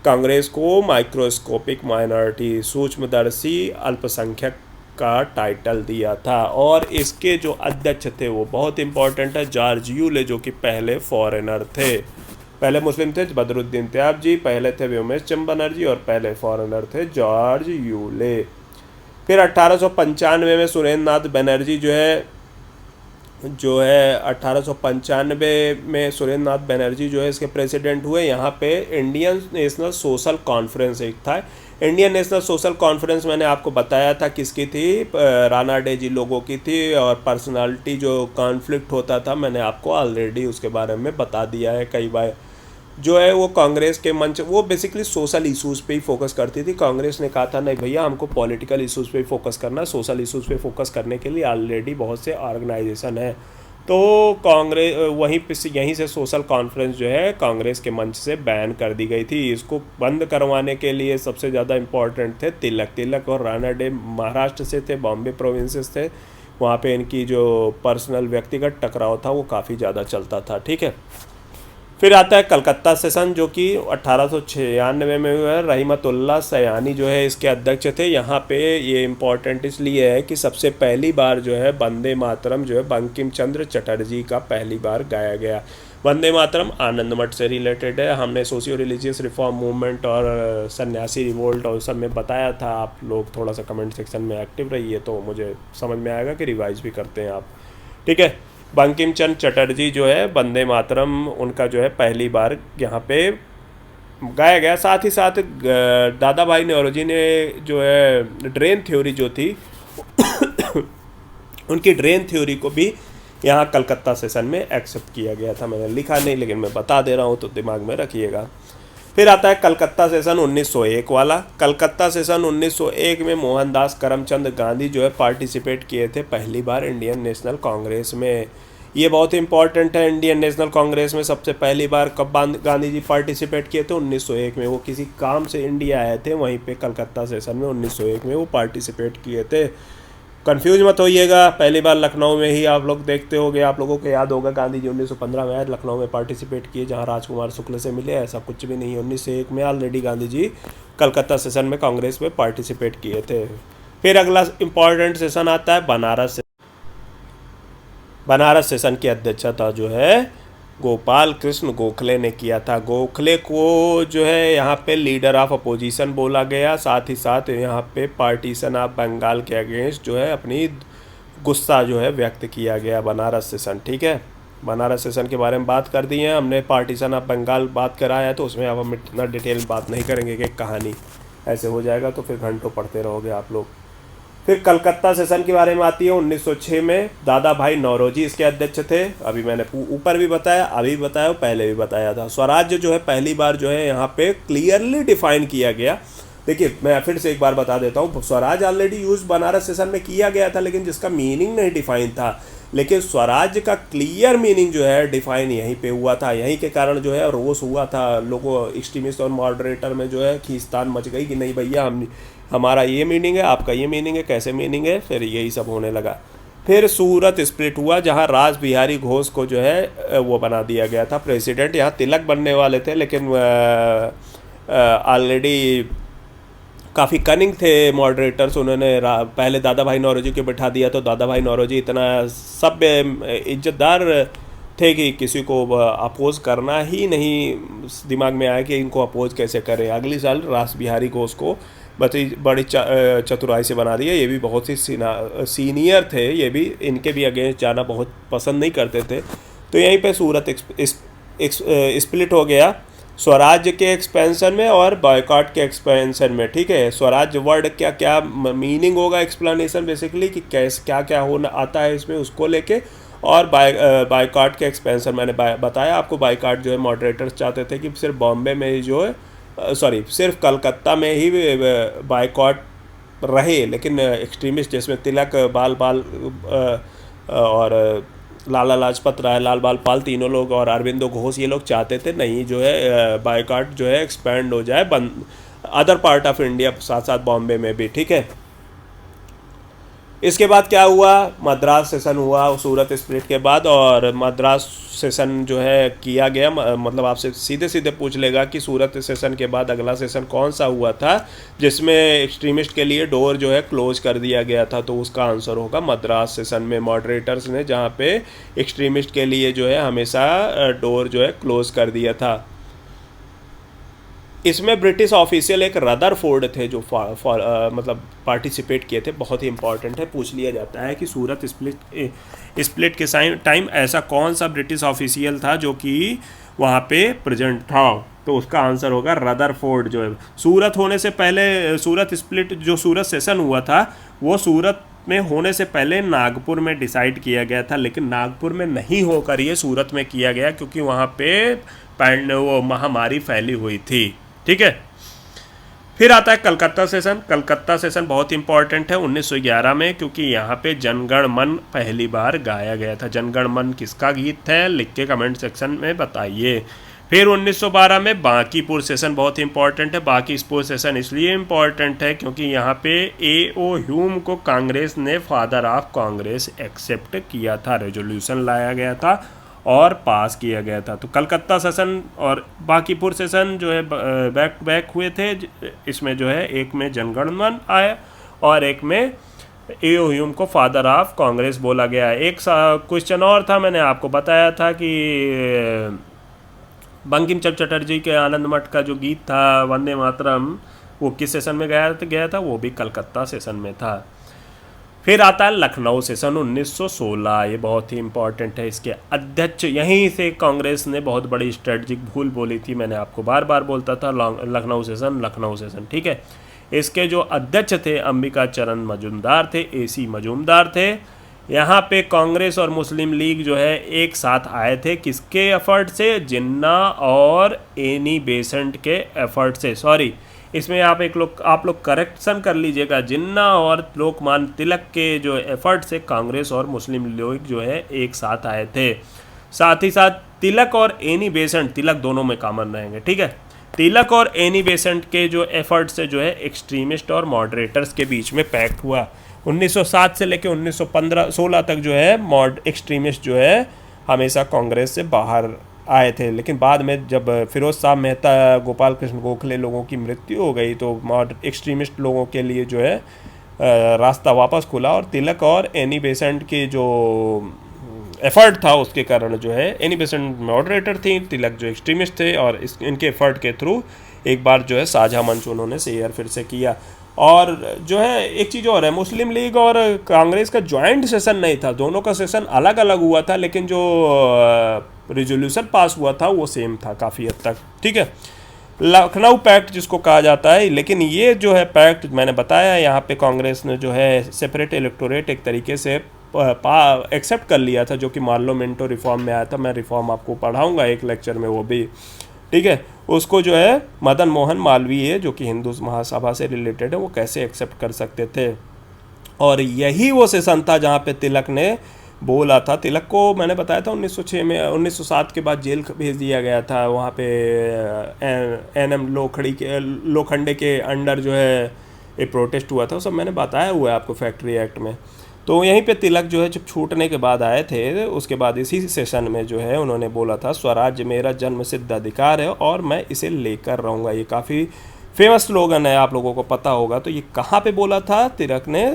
कांग्रेस को माइक्रोस्कोपिक माइनॉरिटी, सूक्ष्मदर्शी अल्पसंख्यक का टाइटल दिया था। और इसके जो अध्यक्ष थे वो बहुत इंपॉर्टेंट है, जॉर्ज यूले, जो कि पहले फॉरेनर थे। पहले मुस्लिम थे बदरुद्दीन त्याबजी, पहले थे व्योमेश चंद्र बनर्जी और पहले फॉरेनर थे जॉर्ज यूले। फिर 1895 में सुरेंद्र नाथ बनर्जी जो है 1895 में सुरेंद्र नाथ बनर्जी जो है इसके प्रेसिडेंट हुए। यहाँ पे इंडियन नेशनल सोशल कॉन्फ्रेंस एक था। इंडियन नेशनल सोशल कॉन्फ्रेंस मैंने आपको बताया था किसकी थी, राणा डे जी लोगों की थी। और पर्सनालिटी जो कॉन्फ्लिक्ट होता था मैंने आपको ऑलरेडी उसके बारे में बता दिया है कई बार। जो है वो कांग्रेस के मंच, वो बेसिकली सोशल इश्यूज़ पे ही फोकस करती थी। कांग्रेस ने कहा था नहीं भैया हमको पॉलिटिकल इश्यूज़ पे ही फोकस करना है, सोशल इश्यूज़ पे फोकस करने के लिए ऑलरेडी बहुत से ऑर्गेनाइजेशन है। तो कांग्रेस वहीं पे से यहीं से सोशल कॉन्फ्रेंस जो है कांग्रेस के मंच से बैन कर दी गई थी। इसको बंद करवाने के लिए सबसे ज़्यादा इम्पोर्टेंट थे तिलक और राणा डे, महाराष्ट्र से थे, बॉम्बे प्रोविंसेस थे, वहाँ पे इनकी जो पर्सनल व्यक्तिगत टकराव था वो काफ़ी ज़्यादा चलता था। ठीक है, फिर आता है कलकत्ता सेशन जो कि 1896 में हुआ है। रहीमतुल्लाह सयानी जो है इसके अध्यक्ष थे। यहाँ पे ये इम्पोर्टेंट इसलिए है कि सबसे पहली बार जो है वंदे मातरम जो है बंकिम चंद्र चटर्जी का पहली बार गाया गया। वंदे मातरम आनंद मठ से रिलेटेड है। हमने सोशियो रिलीजियस रिफॉर्म मूवमेंट और सन्यासी रिवोल्ट और सब में बताया था। आप लोग थोड़ा सा कमेंट सेक्शन में एक्टिव रहिए तो मुझे समझ में आएगा कि रिवाइज भी करते हैं आप। ठीक है, बंकिम चंद्र चटर्जी जो है वंदे मातरम उनका जो है पहली बार यहाँ पे गाया गया। साथ ही साथ दादा भाई नौरोजी ने जो है ड्रेन थ्योरी जो थी उनकी ड्रेन थ्योरी को भी यहाँ कलकत्ता सेशन में एक्सेप्ट किया गया था। मैंने लिखा नहीं लेकिन मैं बता दे रहा हूँ तो दिमाग में रखिएगा। फिर आता है कलकत्ता सेशन 1901 वाला। कलकत्ता सेशन 1901 में मोहनदास करमचंद गांधी जो है पार्टिसिपेट किए थे पहली बार इंडियन नेशनल कांग्रेस में। ये बहुत इंपॉर्टेंट है। इंडियन नेशनल कांग्रेस में सबसे पहली बार कब गांधी जी पार्टिसिपेट किए थे? 1901 में। वो किसी काम से इंडिया आए थे, वहीं पे कलकत्ता सेशन में 1901 में वो पार्टिसिपेट किए थे। कंफ्यूज मत होइएगा, पहली बार लखनऊ में ही आप लोग देखते होंगे, आप लोगों को याद होगा गांधी जी 1915 में आए, लखनऊ में पार्टिसिपेट किए जहां राजकुमार शुक्ल से मिले। ऐसा कुछ भी नहीं है। 1901 में ऑलरेडी गांधी जी कलकत्ता सेशन में कांग्रेस में पार्टिसिपेट किए थे। फिर अगला इंपॉर्टेंट सेशन आता है बनारस। बनारस सेशन की अध्यक्षता जो है गोपाल कृष्ण गोखले ने किया था। गोखले को जो है यहाँ पे लीडर ऑफ अपोजिशन बोला गया। साथ ही साथ यहाँ पे पार्टीशन ऑफ बंगाल के अगेंस्ट जो है अपनी गुस्सा जो है व्यक्त किया गया बनारस सेशन। ठीक है, बनारस सेशन के बारे में बात कर दी है हमने। पार्टीशन ऑफ बंगाल बात कराया है तो उसमें अब हम इतना डिटेल में बात नहीं करेंगे कि कहानी ऐसे हो जाएगा तो फिर घंटों पढ़ते रहोगे आप लोग। फिर कलकत्ता सेशन के बारे में आती है 1906 में। दादा भाई नौरोजी इसके अध्यक्ष थे। अभी मैंने ऊपर भी बताया, अभी भी बताया, पहले भी बताया था। स्वराज्य जो है पहली बार जो है यहाँ पे क्लियरली डिफाइन किया गया। देखिए मैं फिर से एक बार बता देता हूँ, Swaraj already use Banaras session में किया गया था लेकिन जिसका मीनिंग नहीं डिफाइन था। लेकिन स्वराज्य का क्लियर मीनिंग जो है डिफाइन यहीं पे हुआ था। यहीं के कारण जो है रोष हुआ था लोगों, एक्सट्रीमिस्ट और मॉडरेटर में जो है खींचतान मच गई कि नहीं भैया हमारा ये मीनिंग है, आपका ये मीनिंग है, कैसे मीनिंग है। फिर यही सब होने लगा। फिर सूरत स्प्लिट हुआ जहां रास बिहारी घोष को जो है वो बना दिया गया था प्रेसिडेंट। यहाँ तिलक बनने वाले थे लेकिन ऑलरेडी काफ़ी कनिंग थे मॉडरेटर्स। उन्होंने पहले दादा भाई नौरोजी को बैठा दिया तो दादा भाई नौरोजी इतना सभ्य इज्जतदार थे कि किसी को अपोज करना ही नहीं दिमाग में आया कि इनको अपोज कैसे करें। अगली साल रास बिहारी घोष को बड़ी चतुराई से बना दिया। ये भी बहुत ही सीनियर थे, ये भी इनके भी अगेंस्ट जाना बहुत पसंद नहीं करते थे। तो यहीं पे सूरत स्प्लिट हो गया स्वराज्य के एक्सपेंशन में और बॉयकॉट के एक्सपेंशन में। ठीक है, स्वराज्य वर्ड क्या क्या मीनिंग होगा, एक्सप्लेनेशन बेसिकली कि कैसे क्या क्या होना आता है इसमें, उसको लेके। और बायकॉट के एक्सपेंशन मैंने बताया आपको। बायकॉट जो है मॉडरेटर्स चाहते थे कि सिर्फ बॉम्बे में ही जो है सिर्फ कलकत्ता में ही बायकॉट रहे, लेकिन एक्सट्रीमिस्ट जिसमें तिलक, बाल और लाला लाजपत राय, लाल बाल पाल तीनों लोग और अरविंदो घोष ये लोग चाहते थे नहीं जो है बायकॉट जो है एक्सपैंड हो जाए अदर पार्ट ऑफ इंडिया, साथ साथ बॉम्बे में भी। ठीक है, इसके बाद क्या हुआ, मद्रास सेशन हुआ सूरत स्प्लिट के बाद। और मद्रास सेशन जो है किया गया, मतलब आपसे सीधे सीधे पूछ लेगा कि सूरत सेशन के बाद अगला सेशन कौन सा हुआ था जिसमें एक्सट्रीमिस्ट के लिए डोर जो है क्लोज कर दिया गया था, तो उसका आंसर होगा मद्रास सेशन में। मॉडरेटर्स ने जहाँ पे एक्सट्रीमिस्ट के लिए जो है हमेशा डोर जो है क्लोज कर दिया था। इसमें ब्रिटिश ऑफिशियल एक रदरफोर्ड थे जो मतलब पार्टिसिपेट किए थे। बहुत ही इंपॉर्टेंट है, पूछ लिया जाता है कि सूरत स्प्लिट के टाइम ऐसा कौन सा ब्रिटिश ऑफिशियल था जो कि वहाँ पे प्रेजेंट था, तो उसका आंसर होगा रदरफोर्ड। जो है सूरत होने से पहले सूरत स्प्लिट जो सूरत सेशन हुआ था वो सूरत में होने से पहले नागपुर में डिसाइड किया गया था, लेकिन नागपुर में नहीं होकर ये सूरत में किया गया क्योंकि वहाँ पे वो महामारी फैली हुई थी। ठीक है। फिर आता है कलकत्ता सेशन। कलकत्ता सेशन बहुत इंपॉर्टेंट है 1911 में, क्योंकि यहाँ पे जनगण मन पहली बार गाया गया था। जनगण मन किसका गीत है, लिख के कमेंट सेक्शन में बताइए। फिर 1912 में बांकीपुर सेशन बहुत इंपॉर्टेंट है। बांकीपुर सेशन इसलिए इंपॉर्टेंट है क्योंकि यहाँ पे A.O. ह्यूम को कांग्रेस ने फादर ऑफ कांग्रेस एक्सेप्ट किया था, रेजोल्यूशन लाया गया था और पास किया गया था। तो कलकत्ता सेशन और बांकीपुर सेशन जो है बैक टू बैक हुए थे। इसमें जो है एक में जनगण मन आया और एक में A.O. ह्यूम को फादर ऑफ कांग्रेस बोला गया। एक क्वेश्चन और था, मैंने आपको बताया था कि बंकिम चंद्र चटर्जी के आनंद मठ का जो गीत था वंदे मातरम, वो किस सेशन में गया था, वो भी कलकत्ता सेशन में था। फिर आता है लखनऊ सेशन 1916। ये बहुत ही इंपॉर्टेंट है। इसके अध्यक्ष, यहीं से कांग्रेस ने बहुत बड़ी स्ट्रेटजिक भूल बोली थी, मैंने आपको बार बार बोलता था लखनऊ सेशन। ठीक है। इसके जो अध्यक्ष थे अंबिका चरण मजूमदार थे, AC मजूमदार थे। यहाँ पे कांग्रेस और मुस्लिम लीग जो है एक साथ आए थे, किसके एफर्ट से, जिन्ना और एनी बेसेंट के एफर्ट से। सॉरी, इसमें आप लोग करेक्शन कर लीजिएगा, जिन्ना और लोकमान्य तिलक के जो एफर्ट से कांग्रेस और मुस्लिम लीग जो है एक साथ आए थे। साथ ही साथ तिलक और एनी बेसेंट, तिलक दोनों में कॉमन रहेंगे। ठीक है। तिलक और एनी बेसेंट के जो एफर्ट से जो है एक्सट्रीमिस्ट और मॉडरेटर्स के बीच में पैक्ट हुआ। 1907 से लेकर 1916 तक जो है एक्सट्रीमिस्ट जो है हमेशा कांग्रेस से बाहर आए थे, लेकिन बाद में जब फिरोज शाह मेहता, गोपाल कृष्ण गोखले लोगों की मृत्यु हो गई तो एक्सट्रीमिस्ट लोगों के लिए जो है रास्ता वापस खुला और तिलक और एनी बेसेंट के जो एफर्ट था उसके कारण जो है, एनी बेसेंट मॉडरेटर थी, तिलक जो एक्सट्रीमिस्ट थे, और इनके एफर्ट के थ्रू एक बार जो है साझा मंच उन्होंने शेयर फिर से किया। और जो है एक चीज़ और है, मुस्लिम लीग और कांग्रेस का जॉइंट सेशन नहीं था, दोनों का सेशन अलग अलग हुआ था, लेकिन जो रिजोल्यूशन पास हुआ था वो सेम था काफ़ी हद तक। ठीक है। लखनऊ पैक्ट जिसको कहा जाता है, लेकिन ये जो है पैक्ट मैंने बताया, यहाँ पे कांग्रेस ने जो है सेपरेट इलेक्टोरेट एक तरीके से एक्सेप्ट कर लिया था, जो कि मार्लो मिंटो रिफॉर्म में आया था। मैं रिफॉर्म आपको पढ़ाऊँगा एक लेक्चर में वो भी। ठीक है। उसको जो है मदन मोहन मालवीय, जो कि हिंदू महासभा से रिलेटेड है, वो कैसे एक्सेप्ट कर सकते थे। और यही वो सेशन था जहाँ पे तिलक ने बोला था, तिलक को मैंने बताया था 1906 में, 1907 के बाद जेल भेज दिया गया था। वहाँ पे NM लोखंडे के अंडर जो है एक प्रोटेस्ट हुआ था, वो सब मैंने बताया हुआ है आपको फैक्ट्री एक्ट में। तो यहीं पे तिलक जो है जब छूटने के बाद आए थे, उसके बाद इसी सेशन में जो है उन्होंने बोला था, स्वराज्य मेरा जन्म सिद्ध अधिकार है और मैं इसे लेकर रहूँगा। ये काफ़ी फेमस स्लोगन है, आप लोगों को पता होगा। तो ये कहाँ पे बोला था तिलक ने,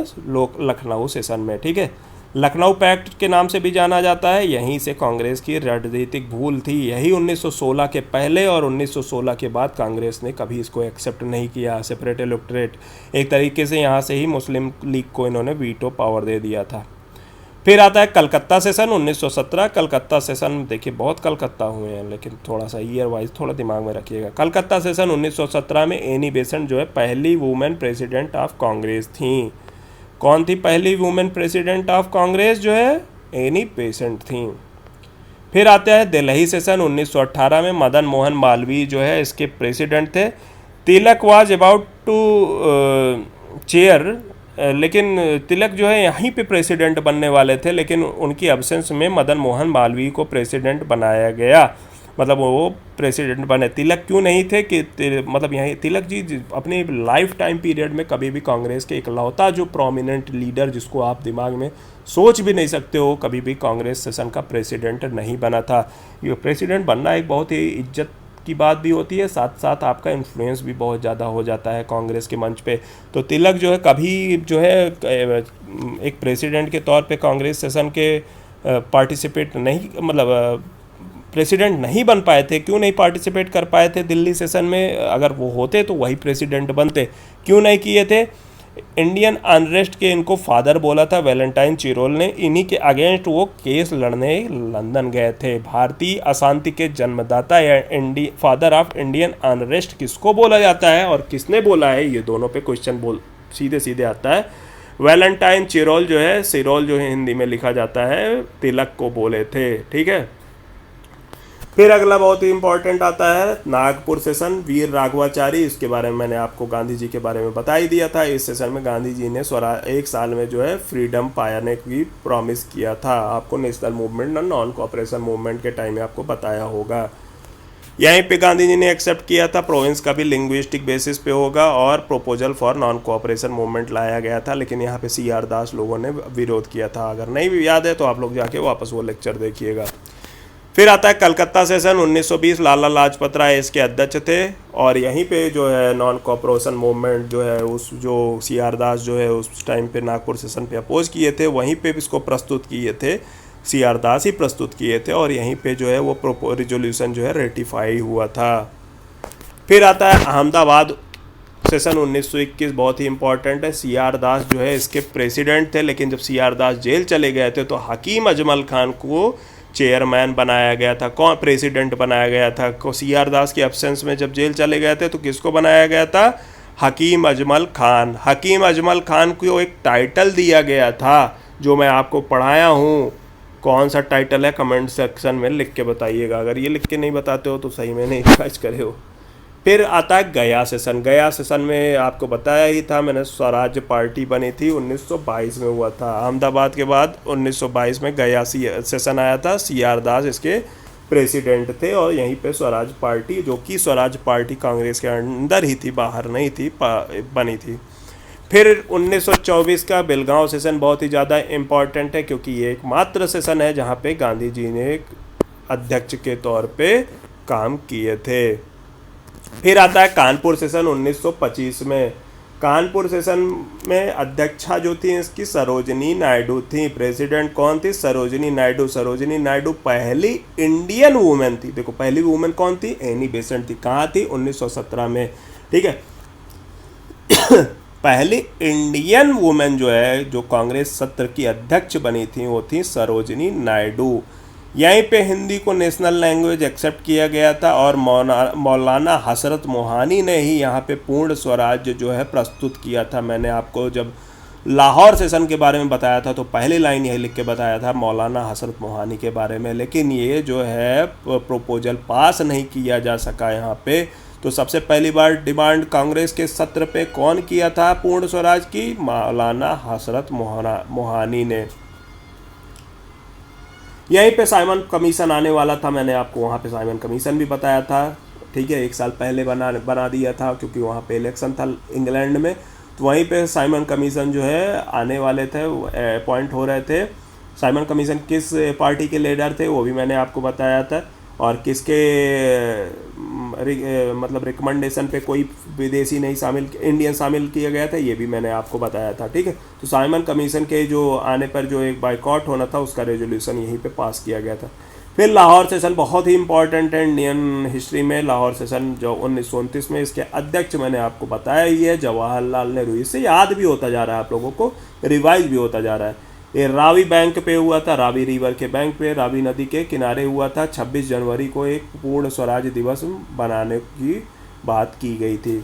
लखनऊ सेशन में। ठीक है। लखनऊ पैक्ट के नाम से भी जाना जाता है। यहीं से कांग्रेस की रणनीतिक भूल थी। यही 1916 के पहले और 1916 के बाद कांग्रेस ने कभी इसको एक्सेप्ट नहीं किया, सेपरेट इलेक्टोरेट। एक तरीके से यहाँ से ही मुस्लिम लीग को इन्होंने वीटो पावर दे दिया था। फिर आता है कलकत्ता सेशन 1917। कलकत्ता सेशन देखिए बहुत कलकत्ता हुए हैं, लेकिन थोड़ा सा ईयर वाइज थोड़ा दिमाग में रखिएगा। कलकत्ता सेशन 1917 में एनी बेसेंट जो है पहली वुमेन प्रेसिडेंट ऑफ कांग्रेस थी। कौन थी पहली वुमेन प्रेसिडेंट ऑफ कांग्रेस जो है, एनी बेसेंट थी। फिर आते हैं दिल्ली सेशन 1918 में, मदन मोहन मालवीय जो है इसके प्रेसिडेंट थे। तिलक वाज अबाउट टू चेयर, लेकिन तिलक जो है यहीं पे प्रेसिडेंट बनने वाले थे, लेकिन उनकी एब्सेंस में मदन मोहन मालवीय को प्रेसिडेंट बनाया गया। मतलब वो प्रेसिडेंट बने। तिलक क्यों नहीं थे कि मतलब यहीं तिलक जी अपने लाइफ टाइम पीरियड में कभी भी कांग्रेस के इकलौता जो प्रोमिनेंट लीडर, जिसको आप दिमाग में सोच भी नहीं सकते हो, कभी भी कांग्रेस सेशन का प्रेसिडेंट नहीं बना था। ये प्रेसिडेंट बनना एक बहुत ही इज्जत की बात भी होती है, साथ साथ आपका इन्फ्लुएंस भी बहुत ज़्यादा हो जाता है कांग्रेस के मंच पे। तो तिलक जो है कभी जो है एक प्रेसिडेंट के तौर पे कांग्रेस सेशन के पार्टिसिपेट नहीं, मतलब प्रेसिडेंट नहीं बन पाए थे। क्यों नहीं पार्टिसिपेट कर पाए थे दिल्ली सेशन में? अगर वो होते तो वही प्रेसिडेंट बनते। क्यों नहीं किए थे? इंडियन अनरेस्ट के इनको फादर बोला था वैलेंटाइन चिरोल ने। इन्हीं के अगेंस्ट वो केस लड़ने लंदन गए थे। भारतीय अशांति के जन्मदाता या फादर ऑफ इंडियन अनरेस्ट किसको बोला जाता है और किसने बोला है, ये दोनों पे क्वेश्चन सीधे सीधे आता है। वैलेंटाइन चिरोल जो है, सिरोल जो है हिंदी में लिखा जाता है, तिलक को बोले थे। ठीक है। फिर अगला बहुत ही इंपॉर्टेंट आता है नागपुर सेशन, वीर राघवाचारी। इसके बारे में मैंने आपको गांधी जी के बारे में बता ही दिया था। इस सेशन में गांधी जी ने एक साल में जो है फ्रीडम पाने की प्रॉमिस किया था। आपको नेशनल मूवमेंट और नॉन कोऑपरेशन मूवमेंट के टाइम में आपको बताया होगा। यहीं पे गांधी जी ने एक्सेप्ट किया था प्रोविंस का भी लिंग्विस्टिक बेसिस पे होगा, और proposal for non cooperation movement लाया गया था, लेकिन यहाँ पे CR दास लोगों ने विरोध किया था। अगर नहीं भी याद है तो आप लोग जाके वापस वो लेक्चर देखिएगा। फिर आता है कलकत्ता सेशन 1920, लाला लाजपत राय इसके अध्यक्ष थे, और यहीं पे जो है नॉन कोऑपरेशन मूवमेंट जो है उस जो CR दास जो है उस टाइम पे नागपुर सेशन पे अपोज किए थे, वहीं पे इसको प्रस्तुत किए थे, CR दास ही प्रस्तुत किए थे, और यहीं पे जो है वो रिजोल्यूशन जो है रेटिफाई हुआ था। फिर आता है अहमदाबाद सेशन 1921, बहुत ही इंपॉर्टेंट है। CR दास जो है इसके प्रेसिडेंट थे, लेकिन जब CR दास जेल चले गए थे तो हकीम अजमल खान को चेयरमैन बनाया गया था। कौन प्रेसिडेंट बनाया गया था? CR दास के एब्सेंस में जब जेल चले गए थे तो किसको बनाया गया था? हकीम अजमल खान। हकीम अजमल खान को एक टाइटल दिया गया था जो मैं आपको पढ़ाया हूँ। कौन सा टाइटल है कमेंट सेक्शन में लिख के बताइएगा। अगर ये लिख के नहीं बताते हो तो सही में नहीं रिवाइज करे हो। फिर आता है गया सेशन। गया सेशन में आपको बताया ही था मैंने, स्वराज पार्टी बनी थी, 1922 में हुआ था। अहमदाबाद के बाद 1922 में गया सेशन आया था। CR दास इसके प्रेसिडेंट थे, और यहीं पे स्वराज पार्टी, जो कि स्वराज पार्टी कांग्रेस के अंदर ही थी, बाहर नहीं थी, बनी थी। फिर 1924 का बेलगांव सेशन बहुत ही ज़्यादा इम्पॉर्टेंट है, क्योंकि ये एकमात्र सेशन है जहाँ पे गांधी जी ने एक अध्यक्ष के तौर पे काम किए थे। फिर आता है कानपुर सेशन 1925 में। कानपुर सेशन में अध्यक्षा जो थी इसकी सरोजिनी नायडू थी। प्रेसिडेंट कौन थी? सरोजिनी नायडू। सरोजिनी नायडू पहली इंडियन वुमेन थी। देखो पहली वुमेन कौन थी? एनी बेसेंट थी। कहाँ थी? 1917 में। ठीक है। पहली इंडियन वुमेन जो है जो कांग्रेस सत्र की अध्यक्ष बनी थी वो थी सरोजिनी नायडू। यहीं पे हिंदी को नेशनल लैंग्वेज एक्सेप्ट किया गया था, और मौलाना हसरत मोहानी ने ही यहाँ पे पूर्ण स्वराज्य जो है प्रस्तुत किया था। मैंने आपको जब लाहौर सेशन के बारे में बताया था तो पहली लाइन यही लिख के बताया था मौलाना हसरत मोहानी के बारे में, लेकिन ये जो है प्रोपोजल पास नहीं किया जा सका यहाँ पे। तो सबसे पहली बार डिमांड कांग्रेस के सत्र पे कौन किया था पूर्ण स्वराज की? मौलाना हसरत मोहानी ने। यहीं पे साइमन कमीशन आने वाला था, मैंने आपको वहाँ पे साइमन कमीशन भी बताया था। ठीक है, एक साल पहले बना दिया था, क्योंकि वहाँ पे इलेक्शन था इंग्लैंड में, तो वहीं पे साइमन कमीशन जो है आने वाले थे, अपॉइंट हो रहे थे। साइमन कमीशन किस पार्टी के लीडर थे वो भी मैंने आपको बताया था, और किसके मतलब रिकमेंडेशन पे कोई विदेशी नहीं इंडियन शामिल किया गया था, ये भी मैंने आपको बताया था। ठीक है, तो साइमन कमीशन के जो आने पर जो एक बाइकआउट होना था उसका रेजोल्यूशन यहीं पे पास किया गया था। फिर लाहौर सेशन बहुत ही इंपॉर्टेंट है इंडियन हिस्ट्री में। लाहौर सेशन जो 1929 में, इसके अध्यक्ष मैंने आपको बताया ही है जवाहरलाल नेहरू। इससे याद भी होता जा रहा है आप लोगों को, रिवाइज भी होता जा रहा है। ये रावी बैंक पे हुआ था, रावी रिवर के बैंक पे, रावी नदी के किनारे हुआ था। 26 जनवरी को एक पूर्ण स्वराज दिवस बनाने की बात की गई थी।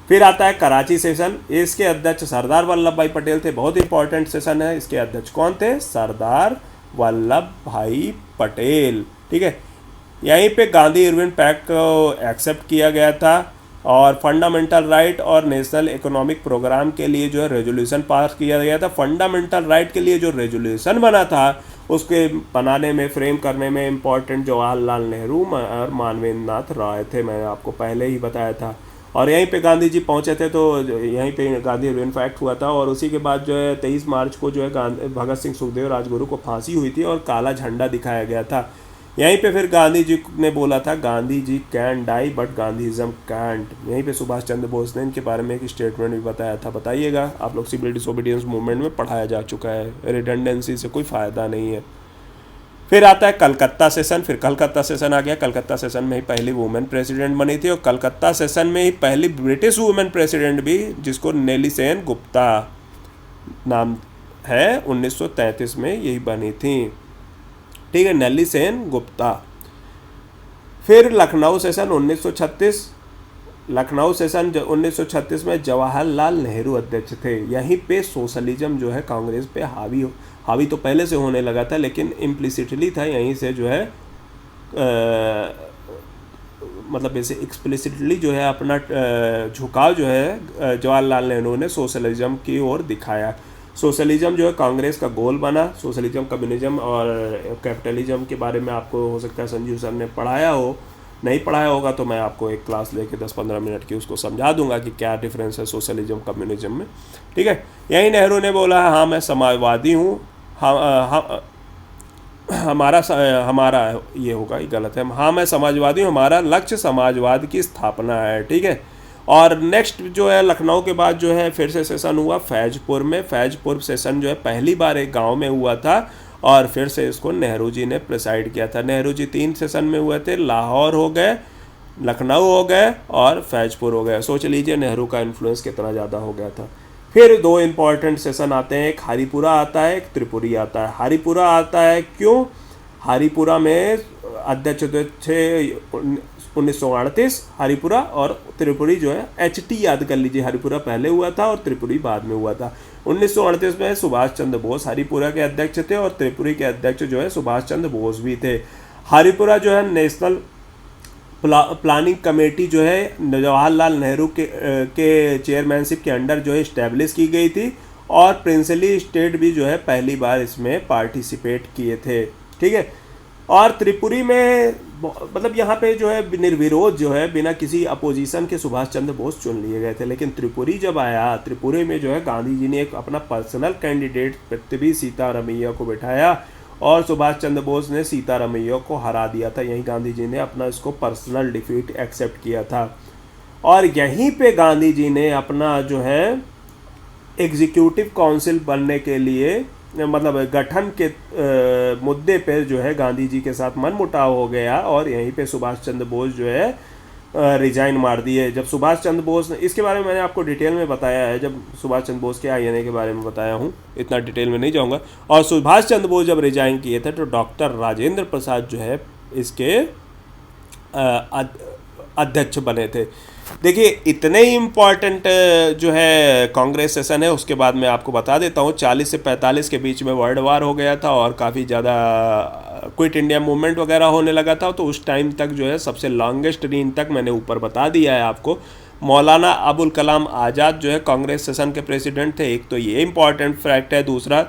फिर आता है कराची सेशन। इसके अध्यक्ष सरदार वल्लभ भाई पटेल थे। बहुत इंपॉर्टेंट सेशन है। इसके अध्यक्ष कौन थे? सरदार वल्लभ भाई पटेल। ठीक है, यहीं पे गांधी इरविन पैक्ट को एक्सेप्ट किया गया था, और फंडामेंटल राइट और नेशनल इकोनॉमिक प्रोग्राम के लिए जो है रेजोल्यूशन पास किया गया था। फंडामेंटल राइट के लिए जो रेजोल्यूशन बना था उसके बनाने में, फ्रेम करने में इम्पॉर्टेंट जवाहरलाल नेहरू और मानवेंद्र नाथ राय थे, मैंने आपको पहले ही बताया था। और यहीं पे गांधी जी पहुंचे थे, तो यहीं पे गांधी इरविन पैक्ट हुआ था, और उसी के बाद जो है 23 मार्च को जो है भगत सिंह सुखदेव राजगुरु को फांसी हुई थी और काला झंडा दिखाया गया था। यहीं पे फिर गांधी जी ने बोला था Gandhi ji can die but गांधीज़म cantt. यहीं पे सुभाष चंद्र बोस ने इनके बारे में एक स्टेटमेंट भी बताया था। बताइएगा, आप लोग सिविल डिसोबीडियंस मूवमेंट में पढ़ाया जा चुका है, रिडंडेंसी से कोई फ़ायदा नहीं है। फिर आता है कलकत्ता सेशन। फिर कलकत्ता सेशन आ गया। कलकत्ता सेशन में ही पहली वुमेन प्रेसिडेंट बनी थी, और कलकत्ता सेशन में ही पहली ब्रिटिश वुमेन प्रेसिडेंट भी, जिसको नेली सेन गुप्ता नाम है, 1933 में यही बनी थी। ठीक है, नेली सेन गुप्ता। फिर लखनऊ सेशन 1936, लखनऊ सेशन 1936 में जवाहरलाल नेहरू अध्यक्ष थे। यहीं पे सोशलिज्म जो है कांग्रेस पे हावी तो पहले से होने लगा था, लेकिन इम्प्लिसिटली था। यहीं से जो है मतलब ऐसे एक्सप्लिसिटली जो है अपना झुकाव जो है जवाहरलाल नेहरू ने सोशलिज्म की ओर दिखाया। सोशलिज्म जो है कांग्रेस का गोल बना। सोशलिज्म, कम्युनिज्म और कैपिटलिज्म के बारे में आपको हो सकता है संजीव सर ने पढ़ाया हो, नहीं पढ़ाया होगा तो मैं आपको एक क्लास लेके 10-15 मिनट की उसको समझा दूंगा कि क्या डिफरेंस है सोशलिज्म कम्युनिज्म में। ठीक है, यही नेहरू ने बोला हाँ मैं समाजवादी हूँ, हमारा ये होगा, ये गलत है, हाँ मैं समाजवादी हूँ, हमारा लक्ष्य समाजवाद की स्थापना है। ठीक है, और नेक्स्ट जो है लखनऊ के बाद जो है फिर से सेशन हुआ फैजपुर में। फैजपुर सेशन जो है पहली बार एक गांव में हुआ था और फिर से इसको नेहरू जी ने प्रिसाइड किया था। नेहरू जी 3 सेशन में हुए थे, लाहौर हो गए, लखनऊ हो गए और फैजपुर हो गए। सोच लीजिए नेहरू का इन्फ्लुएंस कितना ज़्यादा हो गया था। फिर 2 इम्पॉर्टेंट सेशन आते हैं, एक हरिपुरा आता है, एक त्रिपुरी आता है। हरिपुरा आता है क्यों? हरिपुरा में अध्यक्ष थे 1938 हरिपुरा, और त्रिपुरी जो है HT याद कर लीजिए, हरिपुरा पहले हुआ था और त्रिपुरी बाद में हुआ था। 1938 में सुभाष चंद्र बोस हरिपुरा के अध्यक्ष थे और त्रिपुरी के अध्यक्ष जो है सुभाष चंद्र बोस भी थे। हरिपुरा जो है नेशनल प्लानिंग कमेटी जो है जवाहरलाल नेहरू के चेयरमैनशिप के अंडर जो है इस्टेब्लिश की गई थी और प्रिंसली स्टेट भी जो है पहली बार इसमें पार्टिसिपेट किए थे। ठीक है, और त्रिपुरी में मतलब यहाँ पे जो है निर्विरोध जो है बिना किसी अपोजिशन के सुभाष चंद्र बोस चुन लिए गए थे। लेकिन त्रिपुरी जब आया, त्रिपुरी में जो है गांधी जी ने एक अपना पर्सनल कैंडिडेट पृथ्वी सीतारमैया को बिठाया और सुभाष चंद्र बोस ने सीतारमैया को हरा दिया था। यहीं गांधी जी ने अपना इसको पर्सनल डिफीट एक्सेप्ट किया था और यहीं पे गांधी जी ने अपना जो है एग्जीक्यूटिव काउंसिल बनने के लिए मतलब गठन के मुद्दे पे जो है गांधी जी के साथ मनमुटाव हो गया और यहीं पे सुभाष चंद्र बोस जो है रिजाइन मार दिए। जब सुभाष चंद्र बोस ने, इसके बारे में मैंने आपको डिटेल में बताया है, जब सुभाष चंद्र बोस के आईएनए के बारे में बताया हूँ, इतना डिटेल में नहीं जाऊँगा। और सुभाष चंद्र बोस जब रिजाइन किए थे तो डॉक्टर राजेंद्र प्रसाद जो है इसके अध्यक्ष बने थे। देखिए इतने ही इम्पॉर्टेंट जो है कांग्रेस सेशन है, उसके बाद मैं आपको बता देता हूँ 40 से 45 के बीच में वर्ल्ड वार हो गया था और काफ़ी ज़्यादा क्विट इंडिया मूवमेंट वगैरह होने लगा था। तो उस टाइम तक जो है सबसे लॉन्गेस्ट रीन तक मैंने ऊपर बता दिया है आपको। मौलाना अबुल कलाम आज़ाद जो है कांग्रेस सेशन के प्रेसिडेंट थे। एक तो ये इम्पॉर्टेंट फैक्ट है। दूसरा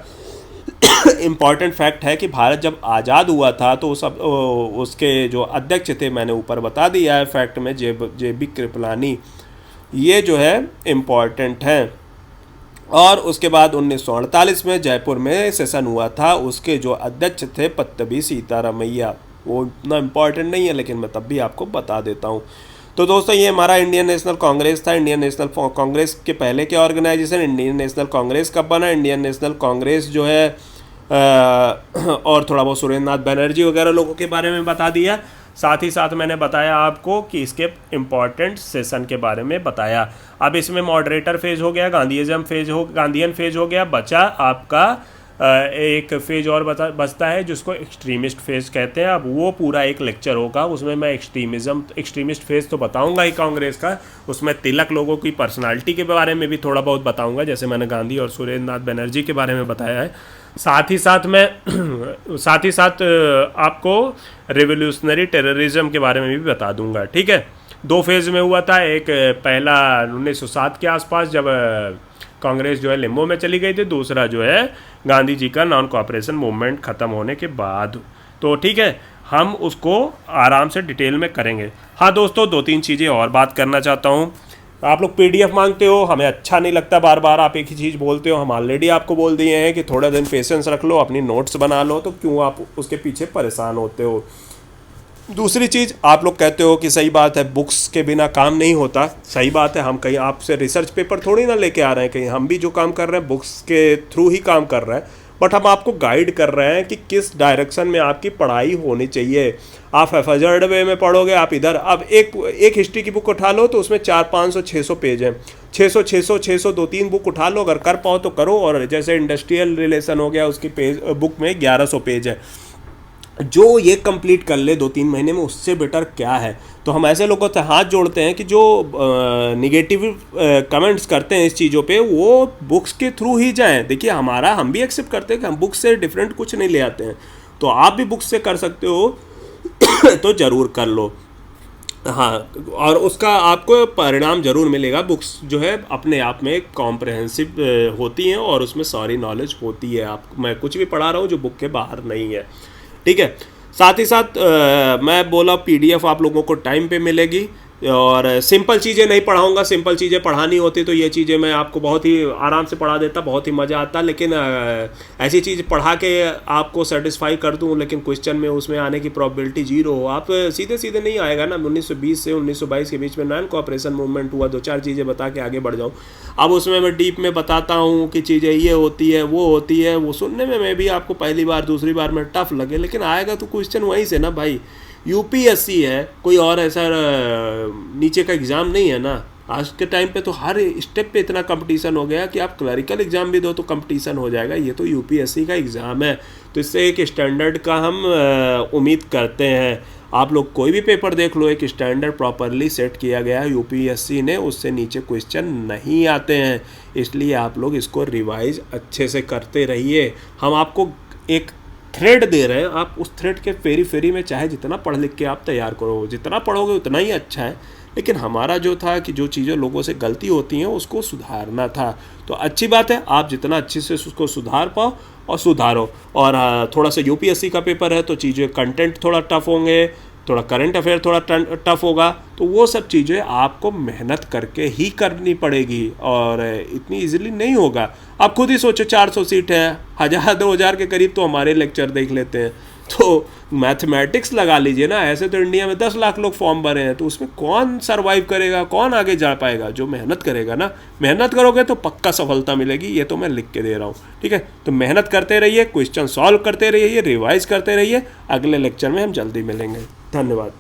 इम्पॉर्टेंट फैक्ट है कि भारत जब आज़ाद हुआ था तो सब उसके जो अध्यक्ष थे मैंने ऊपर बता दिया है फैक्ट में, JB कृपलानी, ये जो है इम्पॉर्टेंट है। और उसके बाद 1948 में जयपुर में सेशन हुआ था, उसके जो अध्यक्ष थे पत्तबी सीतारमैया। वो इतना इम्पॉर्टेंट नहीं है लेकिन मैं तब भी आपको बता देता हूँ। तो दोस्तों ये हमारा इंडियन नेशनल कांग्रेस था। इंडियन नेशनल कांग्रेस के पहले के ऑर्गेनाइजेशन इंडियन नेशनल कांग्रेस कब बना? इंडियन नेशनल कांग्रेस जो है और थोड़ा बहुत सुरेंद्र नाथ बनर्जी वगैरह लोगों के बारे में बता दिया। साथ ही साथ मैंने बताया आपको कि इसके इम्पॉर्टेंट सेशन के बारे में बताया। अब इसमें मॉडरेटर फेज हो गया, गांधीयन फेज हो गया, बचा आपका एक फेज और बचता है जिसको एक्सट्रीमिस्ट फेज कहते हैं। अब वो पूरा एक लेक्चर होगा, उसमें मैं एक्सट्रीमिस्ट फेज तो बताऊंगा ही कांग्रेस का, उसमें तिलक लोगों की पर्सनालिटी के बारे में भी थोड़ा बहुत बताऊंगा, जैसे मैंने गांधी और सुरेंद्र नाथ बनर्जी के बारे में बताया है। साथ ही साथ आपको रेवोल्यूशनरी टेररिज्म के बारे में भी बता दूंगा। ठीक है, 2 फेज़ में हुआ था। एक पहला 1907 के आसपास जब कांग्रेस जो है लिम्बो में चली गई थी, दूसरा जो है गांधी जी का नॉन कोऑपरेशन मूवमेंट ख़त्म होने के बाद। तो ठीक है, हम उसको आराम से डिटेल में करेंगे। हाँ दोस्तों, 2-3 चीज़ें और बात करना चाहता हूँ। आप लोग PDF मांगते हो, हमें अच्छा नहीं लगता बार बार आप एक ही चीज़ बोलते हो। हम ऑलरेडी आपको बोल दिए हैं कि थोड़ा दिन पेशेंस रख लो, अपनी नोट्स बना लो, तो क्यों आप उसके पीछे परेशान होते हो। दूसरी चीज़, आप लोग कहते हो कि सही बात है बुक्स के बिना काम नहीं होता। सही बात है, हम कहीं आपसे रिसर्च पेपर थोड़ी ना लेके आ रहे हैं, कहीं हम भी जो काम कर रहे हैं बुक्स के थ्रू ही काम कर रहे हैं, बट हम आपको गाइड कर रहे हैं कि किस डायरेक्शन में आपकी पढ़ाई होनी चाहिए। आप हैफर्ड वे में पढ़ोगे, आप इधर अब एक हिस्ट्री की बुक उठा लो तो उसमें 400-500-600 पेज हैं, 600 2-3 बुक उठा लो, अगर कर पाओ तो करो। और जैसे इंडस्ट्रियल रिलेशन हो गया, उसकी पेज बुक में 1100 पेज है। जो ये कंप्लीट कर ले 2-3 महीने में, उससे बेटर क्या है। तो हम ऐसे लोगों से हाथ जोड़ते हैं कि जो निगेटिव कमेंट्स करते हैं इस चीज़ों पे, वो बुक्स के थ्रू ही जाएं। देखिए हमारा, हम भी एक्सेप्ट करते हैं कि हम बुक्स से डिफरेंट कुछ नहीं ले आते हैं, तो आप भी बुक्स से कर सकते हो तो ज़रूर कर लो। हाँ, और उसका आपको परिणाम जरूर मिलेगा। बुक्स जो है अपने आप में कॉम्प्रहेंसिव होती हैं और उसमें सारी नॉलेज होती है। आप, मैं कुछ भी पढ़ा रहा हूँ जो बुक के बाहर नहीं है, ठीक है। साथ ही साथ मैं बोला पीडीएफ आप लोगों को टाइम पे मिलेगी, और सिंपल चीज़ें नहीं पढ़ाऊंगा। सिंपल चीज़ें पढ़ानी होती तो ये चीज़ें मैं आपको बहुत ही आराम से पढ़ा देता, बहुत ही मज़ा आता। लेकिन ऐसी चीज़ पढ़ा के आपको सेटिस्फाई कर दूं, लेकिन क्वेश्चन में उसमें आने की प्रोबेबिलिटी जीरो हो, आप सीधे सीधे नहीं आएगा ना। 1920 से 1922 के बीच में नॉन कोऑपरेशन मूवमेंट हुआ, 2-4 चीज़ें बता के आगे बढ़ जाऊँ। अब उसमें मैं डीप में बताता हूँ कि चीज़ें ये होती है वो होती है, वो सुनने में भी आपको पहली बार दूसरी बार में टफ लगे, लेकिन आएगा तो क्वेश्चन वहीं से ना भाई। यूपीएससी है, कोई और ऐसा नीचे का एग्ज़ाम नहीं है ना। आज के टाइम पे तो हर स्टेप पे इतना कंपटीशन हो गया कि आप क्लरिकल एग्ज़ाम भी दो तो कंपटीशन हो जाएगा। ये तो यूपीएससी का एग्ज़ाम है, तो इससे एक स्टैंडर्ड का हम उम्मीद करते हैं। आप लोग कोई भी पेपर देख लो, एक स्टैंडर्ड प्रॉपरली सेट किया गया है यूपीएससी ने, उससे नीचे क्वेश्चन नहीं आते हैं। इसलिए आप लोग इसको रिवाइज अच्छे से करते रहिए। हम आपको एक थ्रेड दे रहे हैं, आप उस थ्रेड के फेरी फेरी में चाहे जितना पढ़ लिख के आप तैयार करो, जितना पढ़ोगे उतना ही अच्छा है। लेकिन हमारा जो था कि जो चीज़ें लोगों से गलती होती हैं उसको सुधारना था। तो अच्छी बात है, आप जितना अच्छे से उसको सुधार पाओ और सुधारो। और थोड़ा सा यूपीएससी का पेपर है तो चीज़ें, कंटेंट थोड़ा टफ होंगे, थोड़ा करंट अफेयर थोड़ा टफ होगा, तो वो सब चीज़ें आपको मेहनत करके ही करनी पड़ेगी और इतनी इजीली नहीं होगा। आप खुद ही सोचो, 400 सीट है, 1000-2000 के करीब तो हमारे लेक्चर देख लेते हैं। तो मैथमेटिक्स लगा लीजिए ना, ऐसे तो इंडिया में 10 लाख लोग फॉर्म भरे हैं, तो उसमें कौन सरवाइव करेगा, कौन आगे जा पाएगा? जो मेहनत करेगा ना। मेहनत करोगे तो पक्का सफलता मिलेगी, ये तो मैं लिख के दे रहा हूँ, ठीक है। तो मेहनत करते रहिए, क्वेश्चन सॉल्व करते रहिए, रिवाइज करते रहिए। अगले लेक्चर में हम जल्दी मिलेंगे। धन्यवाद।